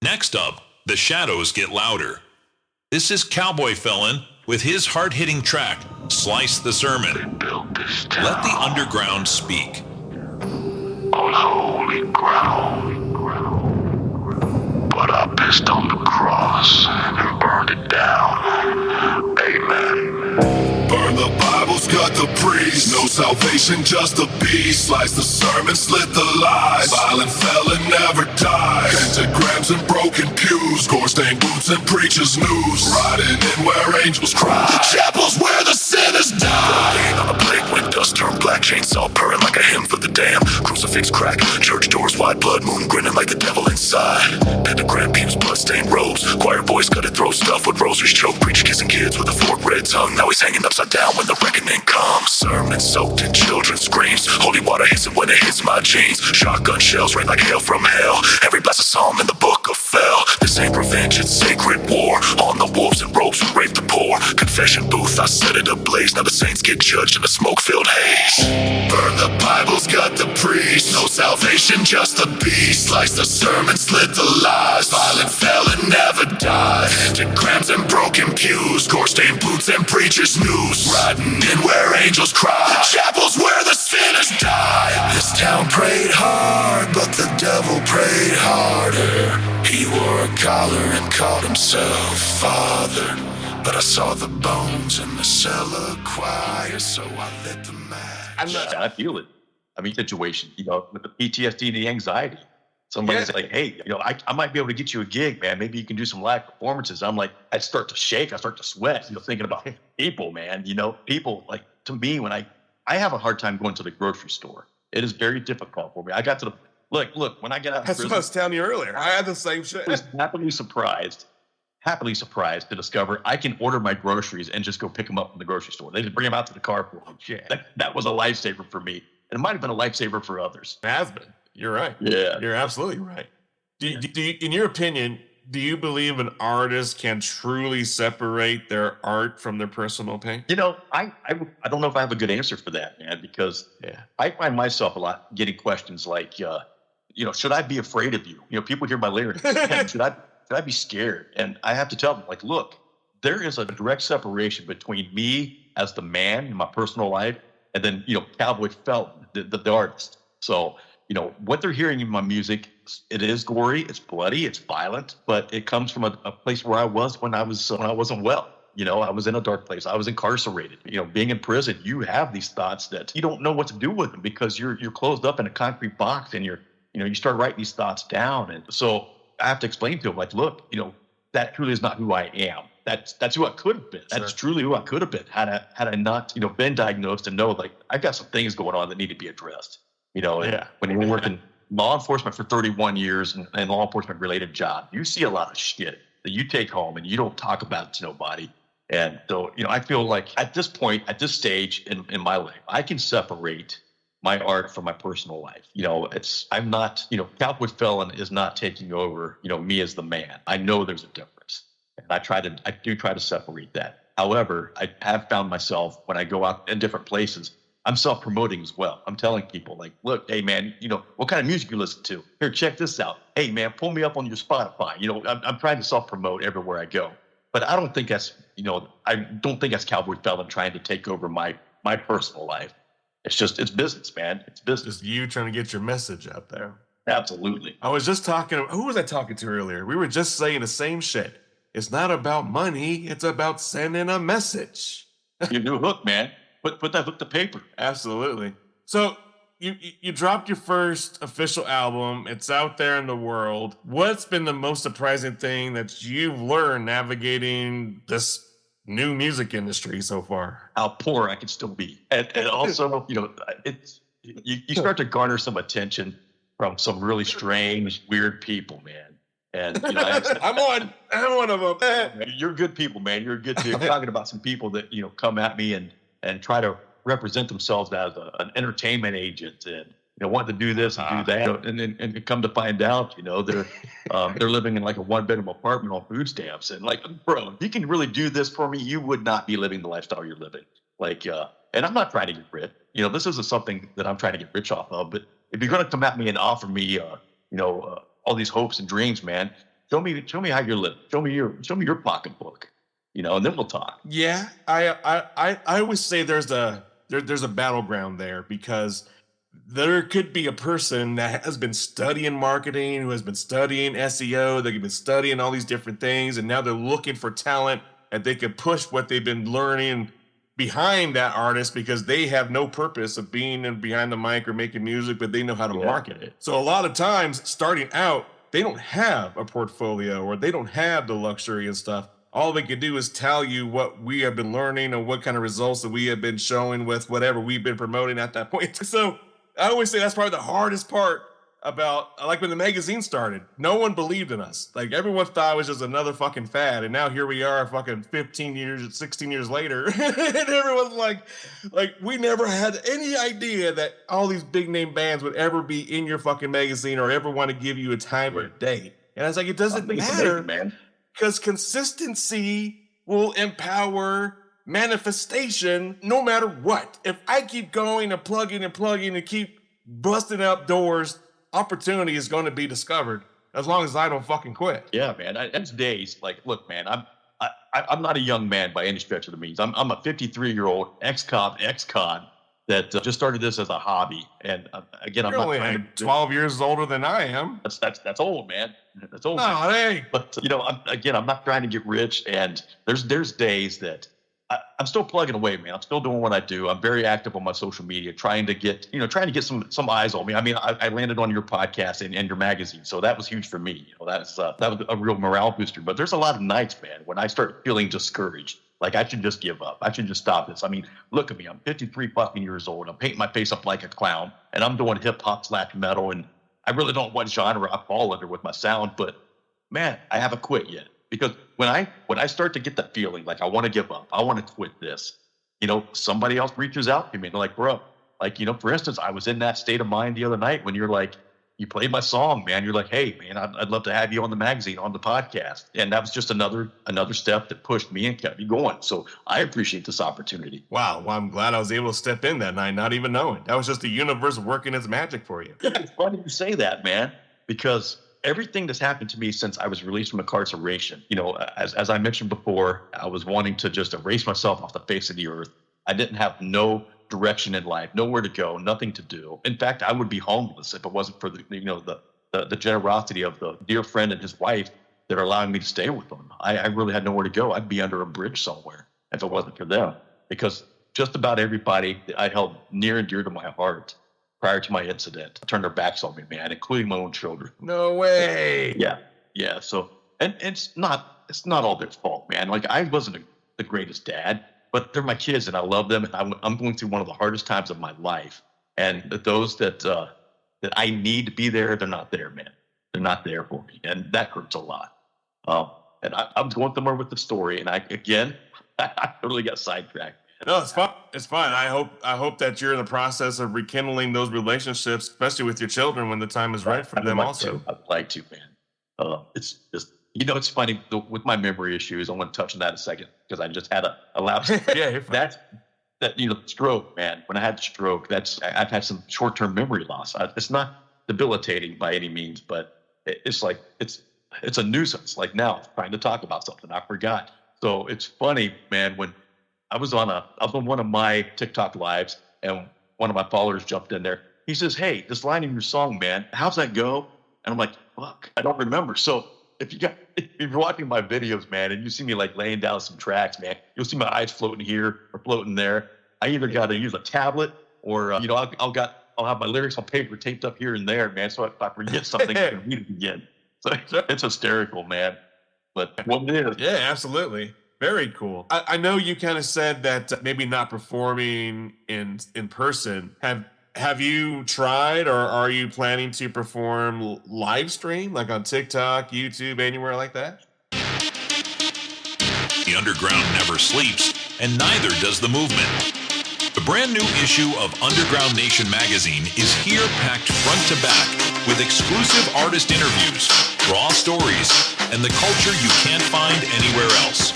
Next up, the shadows get louder. This is Cowboy Felon with his hard-hitting track, Slice the Sermon. Let the underground speak. On holy ground. But I pissed on the cross and burned it down. Amen. Burn the Bibles, cut the priest. No salvation, just a beast. Slice the sermon, slit the lies. Violent felon never dies. Pentagrams and broken pews. Gore-stained boots and preachers' news. Riding in where angels cry. Chapels where the sinners die. Laying on a plate when dust turned black. Chainsaw purring like a hymn for the damned. Crucifix crack. Church doors wide. Blood moon grinning like the devil inside. Pentagram pews, blood-stained robes. Choir boys cut and throw stuff with rosaries choke. Preacher kissing kids with a forked red tongue. Now he's hanging upside down when the reckoning comes. Sermon soaked in children's screams. Holy water hissing when it hits my jeans. Shotgun shells rain like hail from hell. Every blessed psalm in the book of Fel. This ain't revenge, it's sacred war. On the wolves and ropes who rape the poor. Confession booth, I set it ablaze. Now the saints get judged in a smoke-filled haze. Burn the Bibles, got the priest. No salvation, just the beast. Slice the sermon, slit the lies. Violent felon never dies. Pentagrams and broken pews. Gore-stained boots and preachers' news. Riding in where angels cry. Chapels where the sinners die. This town prayed hard, but the devil prayed harder. He wore a collar and called himself Father. But I saw the bones in the cellar choir, so I lit the match. I feel it. I mean, situation, with the PTSD and the anxiety. Somebody's like, hey, I might be able to get you a gig, man. Maybe you can do some live performances. I'm like, I start to shake. I start to sweat, thinking about people, man. People, like, to me, when I have a hard time going to the grocery store. It is very difficult for me. I got to look, when I get out of prison. That's what I was telling you earlier. I had the same shit. I was happily surprised to discover I can order my groceries and just go pick them up from the grocery store. They just bring them out to the car for me. Shit. That was a lifesaver for me. And it might have been a lifesaver for others. It has been. You're right. Yeah. You're absolutely right. Do you, in your opinion, do you believe an artist can truly separate their art from their personal pain? I don't know if I have a good answer for that, man, because I find myself a lot getting questions like, should I be afraid of you? People hear my lyrics. Should I be scared? And I have to tell them, like, look, there is a direct separation between me as the man in my personal life and then, Cowboy Felon, the artist. So, what they're hearing in my music, it is gory, it's bloody, it's violent, but it comes from a place where I was when I wasn't well. You know, I was in a dark place. I was incarcerated. You know, being in prison, you have these thoughts that you don't know what to do with them because you're closed up in a concrete box, and you start writing these thoughts down. And so I have to explain to him, like, look, that truly is not who I am. That's who I could have been. That's truly who I could have been had I not, been diagnosed and know, like, I've got some things going on that need to be addressed. And when you work in law enforcement for 31 years and law enforcement related job, you see a lot of shit that you take home and you don't talk about to nobody. And so, I feel like at this point, at this stage in my life, I can separate my art from my personal life. I'm not, Cowboy Felon is not taking over, me as the man. I know there's a difference. And I do try to separate that. However, I have found myself when I go out in different places, I'm self-promoting as well. I'm telling people, like, look, hey man, what kind of music you listen to? Here, check this out. Hey man, pull me up on your Spotify. I'm trying to self-promote everywhere I go. But I don't think that's, that's Cowboy Felon trying to take over my personal life. It's business, man. It's business. Just you trying to get your message out there. Absolutely. I was just who was I talking to earlier? We were just saying the same shit. It's not about money. It's about sending a message. Your new hook, man. Put that hook to paper. Absolutely. So you dropped your first official album. It's out there in the world. What's been the most surprising thing that you've learned navigating this new music industry so far? How poor I can still be. And also, you start to garner some attention from some really strange, weird people, man. And I'm one of them. You're good people, man. You're good too. I'm talking about some people that, come at me and try to represent themselves as an entertainment agent and want to do this and do that, and come to find out, they're living in like a 1-bedroom apartment on food stamps, and like, bro, if you can really do this for me, you would not be living the lifestyle you're living. Like, and I'm not trying to get rich. This isn't something that I'm trying to get rich off of. But if you're going to come at me and offer me, all these hopes and dreams, man, show me how you're living. Show me your pocketbook, and then we'll talk. Yeah, I always say there's a battleground there, because there could be a person that has been studying marketing, who has been studying SEO, they've been studying all these different things, and now they're looking for talent and they can push what they've been learning behind that artist because they have no purpose of being behind the mic or making music, but they know how to market it. So a lot of times starting out, they don't have a portfolio or they don't have the luxury and stuff. All they can do is tell you what we have been learning and what kind of results that we have been showing with whatever we've been promoting at that point. So I always say that's probably the hardest part about, like, when the magazine started, no one believed in us. Like, everyone thought it was just another fucking fad. And now here we are fucking 16 years later. And everyone's like, we never had any idea that all these big name bands would ever be in your fucking magazine or ever want to give you a time or a day. And I was like, it doesn't matter, man, because consistency will empower manifestation no matter what. If I keep going and plugging and keep busting up doors, opportunity is going to be discovered as long as I don't fucking quit. Yeah, man. It's days. Like, look, man, I'm not a young man by any stretch of the means. I'm a 53-year-old ex-cop, ex-con that just started this as a hobby. And again, I'm You're not only trying like 12 years older than I am. That's old, man. That's old. No, hey. But I'm not trying to get rich. And there's days that I'm still plugging away, man. I'm still doing what I do. I'm very active on my social media, trying to get some eyes on me. I mean, I landed on your podcast and your magazine, so that was huge for me. That was a real morale booster. But there's a lot of nights, man, when I start feeling discouraged. Like, I should just give up. I should just stop this. I mean, look at me. I'm 53 fucking years old. I'm painting my face up like a clown, and I'm doing hip hop / metal, and I really don't know what genre I fall under with my sound. But man, I haven't quit yet. Because when I start to get that feeling like I want to give up, I want to quit this, somebody else reaches out to me and they're like, bro, like, for instance, I was in that state of mind the other night when you're like, you played my song, man. You're like, hey, man, I'd love to have you on the magazine, on the podcast. And that was just another step that pushed me and kept me going. So I appreciate this opportunity. Wow. Well, I'm glad I was able to step in that night, not even knowing. That was just the universe working its magic for you. Yeah, it's funny you say that, man, because everything that's happened to me since I was released from incarceration, as I mentioned before, I was wanting to just erase myself off the face of the earth. I didn't have no direction in life, nowhere to go, nothing to do. In fact, I would be homeless if it wasn't for the generosity of the dear friend and his wife that are allowing me to stay with them. I really had nowhere to go. I'd be under a bridge somewhere if it wasn't for them, because just about everybody that I held near and dear to my heart prior to my incident turned their backs on me, man, including my own children. No way. Yeah. So, and it's not all their fault, man. Like, I wasn't the greatest dad, but they're my kids and I love them. And I'm going through one of the hardest times of my life. And those that I need to be there, they're not there, man. They're not there for me. And that hurts a lot. And I'm going somewhere with the story. And I totally got sidetracked. No, it's fine. It's fine. I hope that you're in the process of rekindling those relationships, especially with your children, when the time is right for them. Also, I'd like to, man. It's just, it's funny with my memory issues. I want to touch on that in a second because I just had a lapse. Yeah, you're fine. Stroke, man. When I had stroke, I've had some short-term memory loss. It's not debilitating by any means, but it's like it's a nuisance. Like now, trying to talk about something I forgot. So it's funny, man, when I was on one of my TikTok lives and one of my followers jumped in there. He says, "Hey, this line in your song, man, how's that go?" And I'm like, "Fuck, I don't remember." So if you're watching my videos, man, and you see me like laying down some tracks, man, you'll see my eyes floating here or floating there. I either got to use a tablet or I'll have my lyrics on paper taped up here and there, man. So if I forget something, I can read it again. So it's hysterical, man. But what it is, yeah, absolutely. Very cool. I know you kind of said that maybe not performing in person. Have you tried, or are you planning to perform live stream, like on TikTok, YouTube, anywhere like that? The underground never sleeps, and neither does the movement. The brand new issue of Underground Nation magazine is here, packed front to back with exclusive artist interviews, raw stories, and the culture you can't find anywhere else.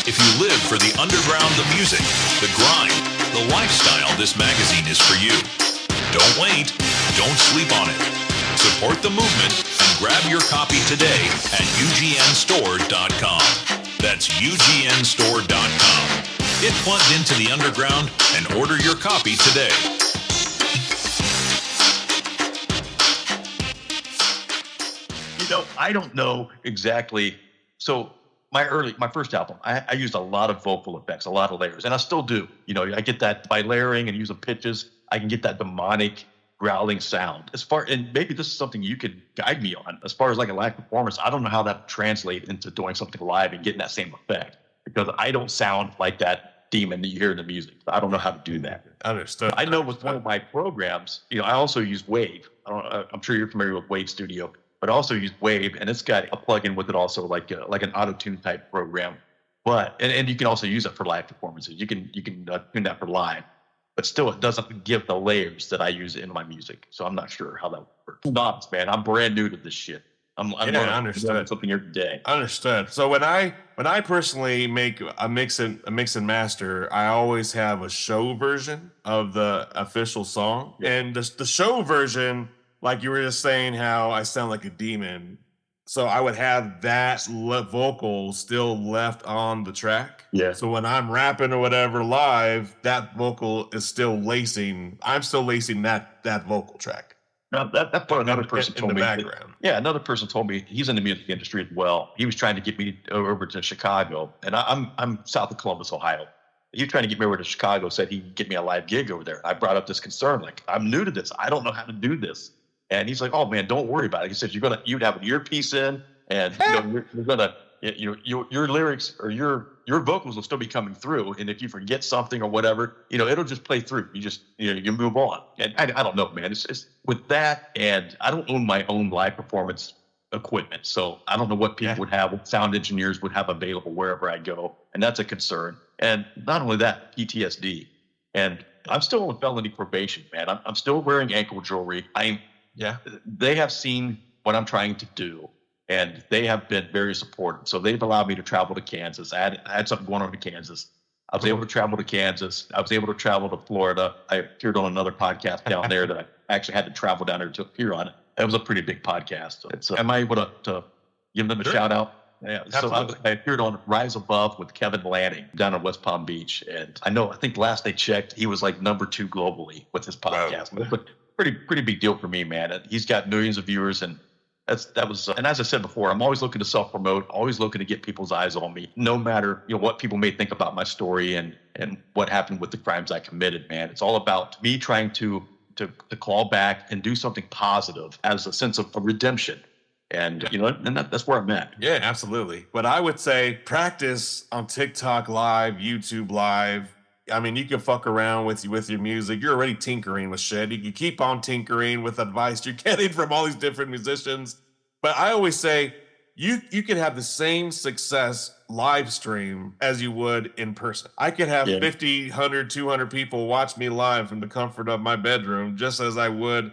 If you live for the underground, the music, the grind, the lifestyle, this magazine is for you. Don't wait. Don't sleep on it. Support the movement and grab your copy today at ugnstore.com. That's ugnstore.com. Get plugged into the underground and order your copy today. I don't know exactly. So my first album, I used a lot of vocal effects, a lot of layers, and I still do. I get that by layering and using pitches. I can get that demonic growling sound. And maybe this is something you could guide me on. As far as like a live performance, I don't know how that would translate into doing something live and getting that same effect, because I don't sound like that demon that you hear in the music. I don't know how to do that. Understood. I know with one of my programs, I also use Wave. I'm sure you're familiar with Wave Studio, but I also use Wave, and it's got a plugin with it also, like an auto-tune type program. But and you can also use it for live performances. You can tune that for live, but still it doesn't give the layers that I use in my music. So I'm not sure how that works. Nods, man. I'm brand new to this shit. I'm understood. Something every day. Understood. So when I personally make a mix and master, I always have a show version of the official song, and the show version, like you were just saying, how I sound like a demon. So I would have that vocal still left on the track. Yeah. So when I'm rapping or whatever live, that vocal is still lacing. I'm still lacing that vocal track. Now that part, another person told me. Background. Another person told me he's in the music industry as well. He was trying to get me over to Chicago, and I'm south of Columbus, Ohio. He was trying to get me over to Chicago. Said he'd get me a live gig over there. I brought up this concern, like, I'm new to this. I don't know how to do this. And he's like, "Oh man, don't worry about it." He said, you'd have an earpiece in, and you're gonna, your lyrics or your vocals will still be coming through. And if you forget something or whatever, it'll just play through. You just, you move on. And I don't know, man. It's with that, and I don't own my own live performance equipment, so I don't know what people would have, what sound engineers would have available wherever I go, and that's a concern. And not only that, PTSD, and I'm still on felony probation, man. I'm still wearing ankle jewelry. They have seen what I'm trying to do, and they have been very supportive. So they've allowed me to travel to Kansas. I had something going on in Kansas. I was able to travel to Kansas. I was able to travel to Florida. I appeared on another podcast down there that I actually had to travel down there to appear on it. It was a pretty big podcast. So am I able to give them a shout out? Yeah. So I appeared on Rise Above with Kevin Lanning down in West Palm Beach. And I think last I checked, he was like number 2 globally with his podcast. Wow. But pretty big deal for me, man. He's got millions of viewers, and That was, and as I said before, I'm always looking to self-promote, always looking to get people's eyes on me, no matter what people may think about my story and what happened with the crimes I committed. Man, it's all about me trying to call back and do something positive as a sense of redemption, and that's where I'm at. Yeah, absolutely. But I would say practice on TikTok Live, YouTube Live. I mean, you can fuck around with your music. You're already tinkering with shit. You can keep on tinkering with advice you're getting from all these different musicians. But I always say you can have the same success live stream as you would in person. I could have 50, 100, 200 people watch me live from the comfort of my bedroom just as I would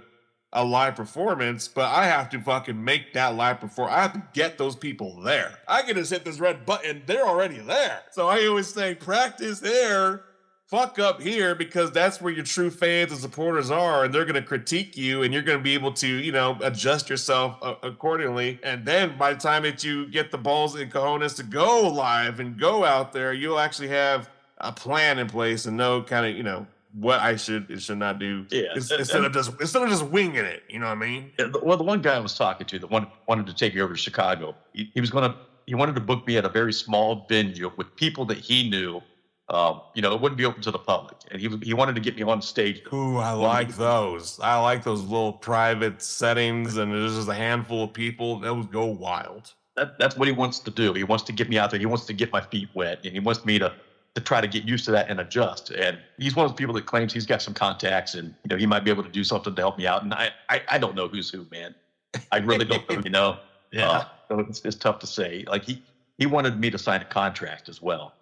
a live performance, but I have to fucking make that live performance. I have to get those people there. I can just hit this red button. They're already there. So I always say practice there. Fuck up here, because that's where your true fans and supporters are, and they're going to critique you, and you're going to be able to, adjust yourself accordingly. And then by the time that you get the balls and cojones to go live and go out there, you'll actually have a plan in place and know kind of, what I should and should not do. Yeah. Instead of just winging it. You know what I mean? Well, the one guy I was talking to that wanted to take me over to Chicago, he wanted to book me at a very small venue with people that he knew. It wouldn't be open to the public, and he wanted to get me on stage. Ooh, I like those. I like those little private settings, and there's just a handful of people. That would go wild. That's what he wants to do. He wants to get me out there. He wants to get my feet wet, and he wants me to try to get used to that and adjust. And he's one of those people that claims he's got some contacts, and he might be able to do something to help me out. And I don't know who's who, man. I really don't know. Yeah. So it's tough to say. Like he wanted me to sign a contract as well.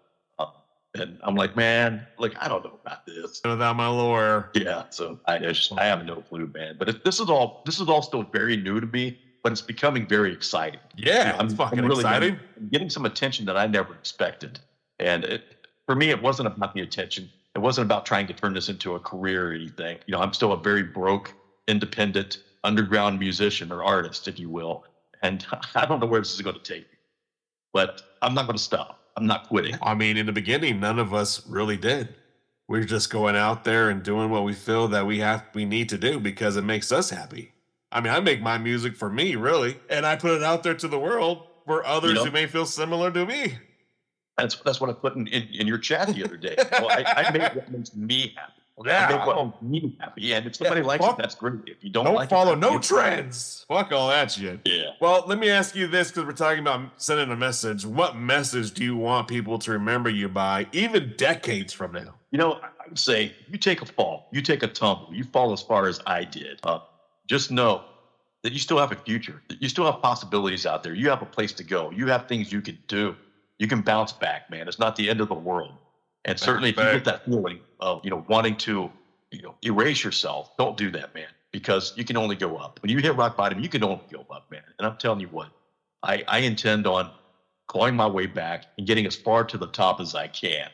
And I'm like, man, I don't know about this. Without my lawyer. Yeah, so I have no clue, man. But this is all still very new to me, but it's becoming very exciting. Yeah, it's fucking really exciting. Getting some attention that I never expected. And for me, it wasn't about the attention. It wasn't about trying to turn this into a career or anything. I'm still a very broke, independent, underground musician or artist, if you will. And I don't know where this is going to take me. But I'm not going to stop. I'm not quitting. I mean, in the beginning, none of us really did. We're just going out there and doing what we feel that we need to do because it makes us happy. I mean, I make my music for me, really, and I put it out there to the world for others who may feel similar to me. That's what I put in your chat the other day. Well, I make what makes me happy. Yeah, I make what makes me happy. And if somebody likes it, that's great. If you don't like follow it, no trends. Fuck all that shit. Yeah. Well, let me ask you this, because we're talking about sending a message. What message do you want people to remember you by, even decades from now? I would say you take a fall, you take a tumble, you fall as far as I did. Just know that you still have a future. That you still have possibilities out there. You have a place to go. You have things you can do. You can bounce back, man. It's not the end of the world. And certainly if you get that feeling of, wanting to, erase yourself, don't do that, man, because you can only go up. When you hit rock bottom, you can only go up, man. And I'm telling you what, I intend on clawing my way back and getting as far to the top as I can.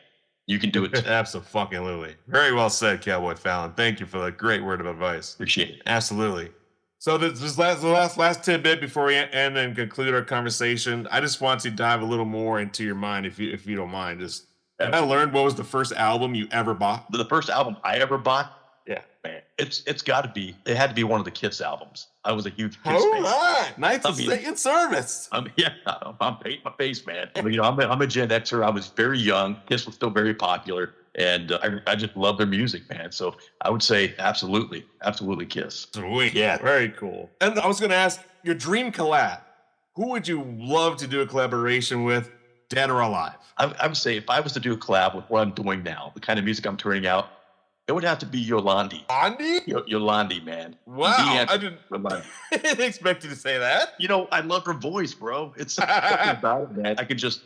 You can do it too. Absolutely. Very well said, Cowboy Felon. Thank you for the great word of advice. Appreciate it. Absolutely. So this last tidbit before we end and conclude our conversation, I just want to dive a little more into your mind, if you don't mind. Have I learned what was the first album you ever bought? The first album I ever bought? Yeah. Man, it had to be one of the Kiss albums. I was a huge Kiss fan. fan. All right. Knights of Satan service. I'm painting my face, man. I'm a Gen Xer. I was very young. Kiss was still very popular. And I just love their music, man. So I would say absolutely Kiss. Sweet. Yeah, very cool. And I was going to ask, your dream collab. Who would you love to do a collaboration with, dead or alive? I would say if I was to do a collab with what I'm doing now, the kind of music I'm turning out, it would have to be Yolandi. Yolandi, man. Wow. I didn't expect you to say that. I love her voice, bro. It's something about it, man. I could just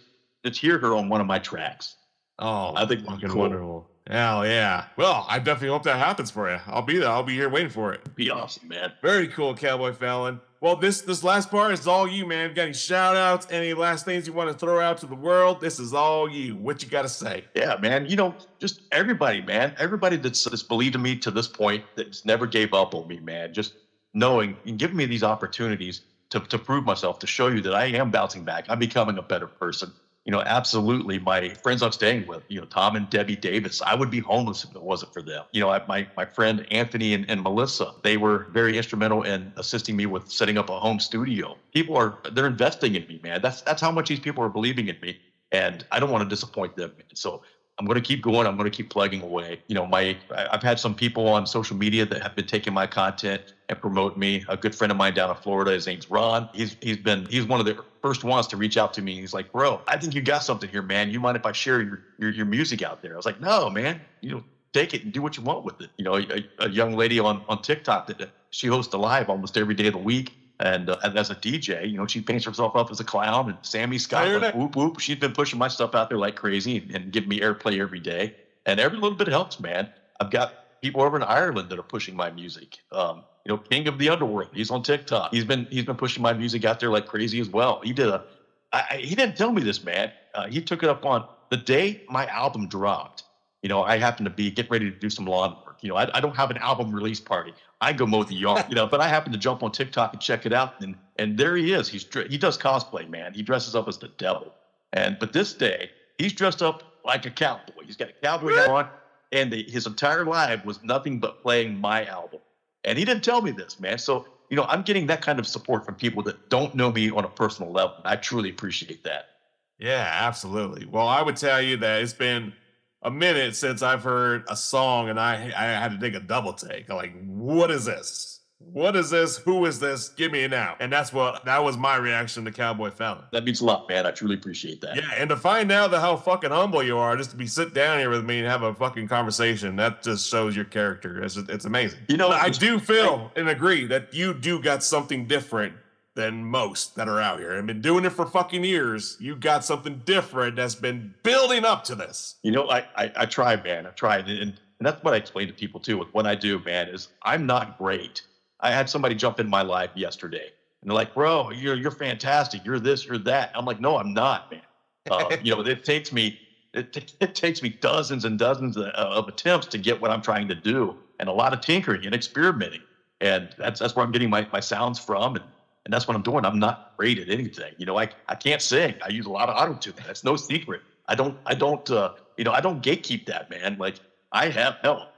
hear her on one of my tracks. Oh, I think fucking cool. Wonderful. Hell yeah. Well, I definitely hope that happens for you. I'll be there. I'll be here waiting for it. Be awesome, man. Very cool, Cowboy Felon. Well, this last part is all you, man. Got any shout outs, any last things you want to throw out to the world? This is all you. What you got to say? Yeah, man. Just everybody, man. Everybody that's believed in me to this point, that's never gave up on me, man. Just knowing and giving me these opportunities to prove myself, to show you that I am bouncing back. I'm becoming a better person. absolutely my friends I'm staying with, Tom and Debbie Davis. I would be homeless if it wasn't for them. My friend Anthony and Melissa, they were very instrumental in assisting me with setting up a home studio. They're investing in me, man. That's how much these people are believing in me. And I don't want to disappoint them. So I'm going to keep going. I'm going to keep plugging away. I've had some people on social media that have been taking my content and promote me. A good friend of mine down in Florida, his name's Ron. He's one of the first ones to reach out to me. He's like, bro, I think you got something here, man. You mind if I share your music out there? I was like, no, man. Take it and do what you want with it. A young lady on TikTok that she hosts a live almost every day of the week. And as a DJ, she paints herself up as a clown. And Sammy Scott, like, whoop, whoop. She's been pushing my stuff out there like crazy and giving me airplay every day. And every little bit helps, man. I've got people over in Ireland that are pushing my music. King of the Underworld, he's on TikTok. He's been pushing my music out there like crazy as well. He didn't tell me this, man. He took it up on the day my album dropped. I happened to be getting ready to do some lawn work. I don't have an album release party. I go mow the yard, but I happened to jump on TikTok and check it out. And there he is. He does cosplay, man. He dresses up as the devil. But this day, he's dressed up like a cowboy. He's got a cowboy hat on, and his entire live was nothing but playing my album. And he didn't tell me this, man. So, I'm getting that kind of support from people that don't know me on a personal level. I truly appreciate that. Yeah, absolutely. Well, I would tell you that it's been a minute since I've heard a song and I had to take a double take. I'm like, what is this? What is this? Who is this? Give me it now. And that was my reaction to Cowboy Felon. That means a lot, man. I truly appreciate that. Yeah, and to find out how fucking humble you are, just to sit down here with me and have a fucking conversation, that just shows your character. It's amazing. I do feel and agree that you do got something different than most that are out here. I've been doing it for fucking years. You got something different that's been building up to this. I try, man. I try. And that's what I explain to people too. With what I do, man, is I'm not great. I had somebody jump in my live yesterday and they're like, bro, you're fantastic. You're this, you're that. I'm like, no, I'm not, man. It takes me dozens and dozens of attempts to get what I'm trying to do, and a lot of tinkering and experimenting. And that's where I'm getting my sounds from. And that's what I'm doing. I'm not great at anything. I can't sing. I use a lot of auto-tune. That's no secret. I don't gatekeep that, man. Like, I have help.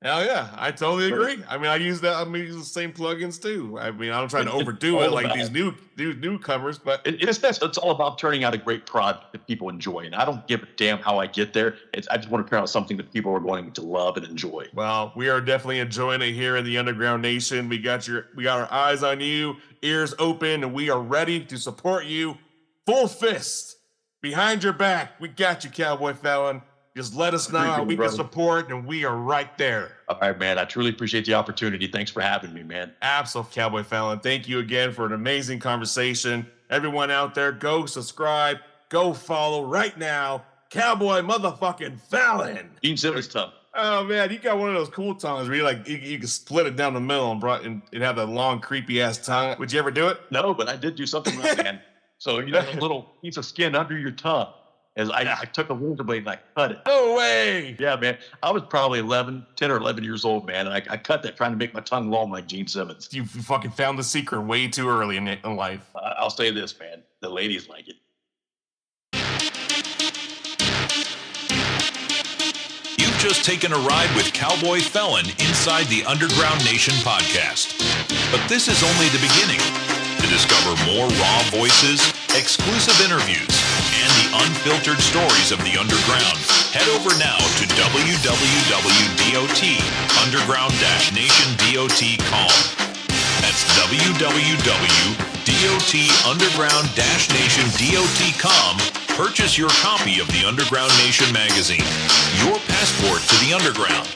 Hell yeah, I totally agree. I use the same plugins too. I don't try to overdo it like these newcomers, but it's all about turning out a great product that people enjoy. And I don't give a damn how I get there. I just want to turn out something that people are going to love and enjoy. Well, we are definitely enjoying it here in the Underground Nation. We got our eyes on you, ears open, and we are ready to support you full fist behind your back. We got you, Cowboy Felon. Just let us know how we can support, and we are right there. All right, man. I truly appreciate the opportunity. Thanks for having me, man. Absolutely, Cowboy Felon. Thank you again for an amazing conversation. Everyone out there, go subscribe, go follow right now. Cowboy motherfucking Felon. Gene Simmons tongue. Oh, man, you got one of those cool tongues where you can split it down the middle and have that long, creepy-ass tongue. Would you ever do it? No, but I did do something right, man. So, a little piece of skin under your tongue. As I took a razor blade and I cut it. No way. Yeah, man. I was probably 10 or 11 years old, man. And I cut that trying to make my tongue long like Gene Simmons. You fucking found the secret way too early in life. I'll say this, man. The ladies like it. You've just taken a ride with Cowboy Felon inside the Underground Nation podcast. But this is only the beginning. To discover more raw voices, exclusive interviews, and the unfiltered stories of the underground, head over now to www.underground-nation.com. That's www.underground-nation.com. Purchase your copy of the Underground Nation magazine, your passport to the underground.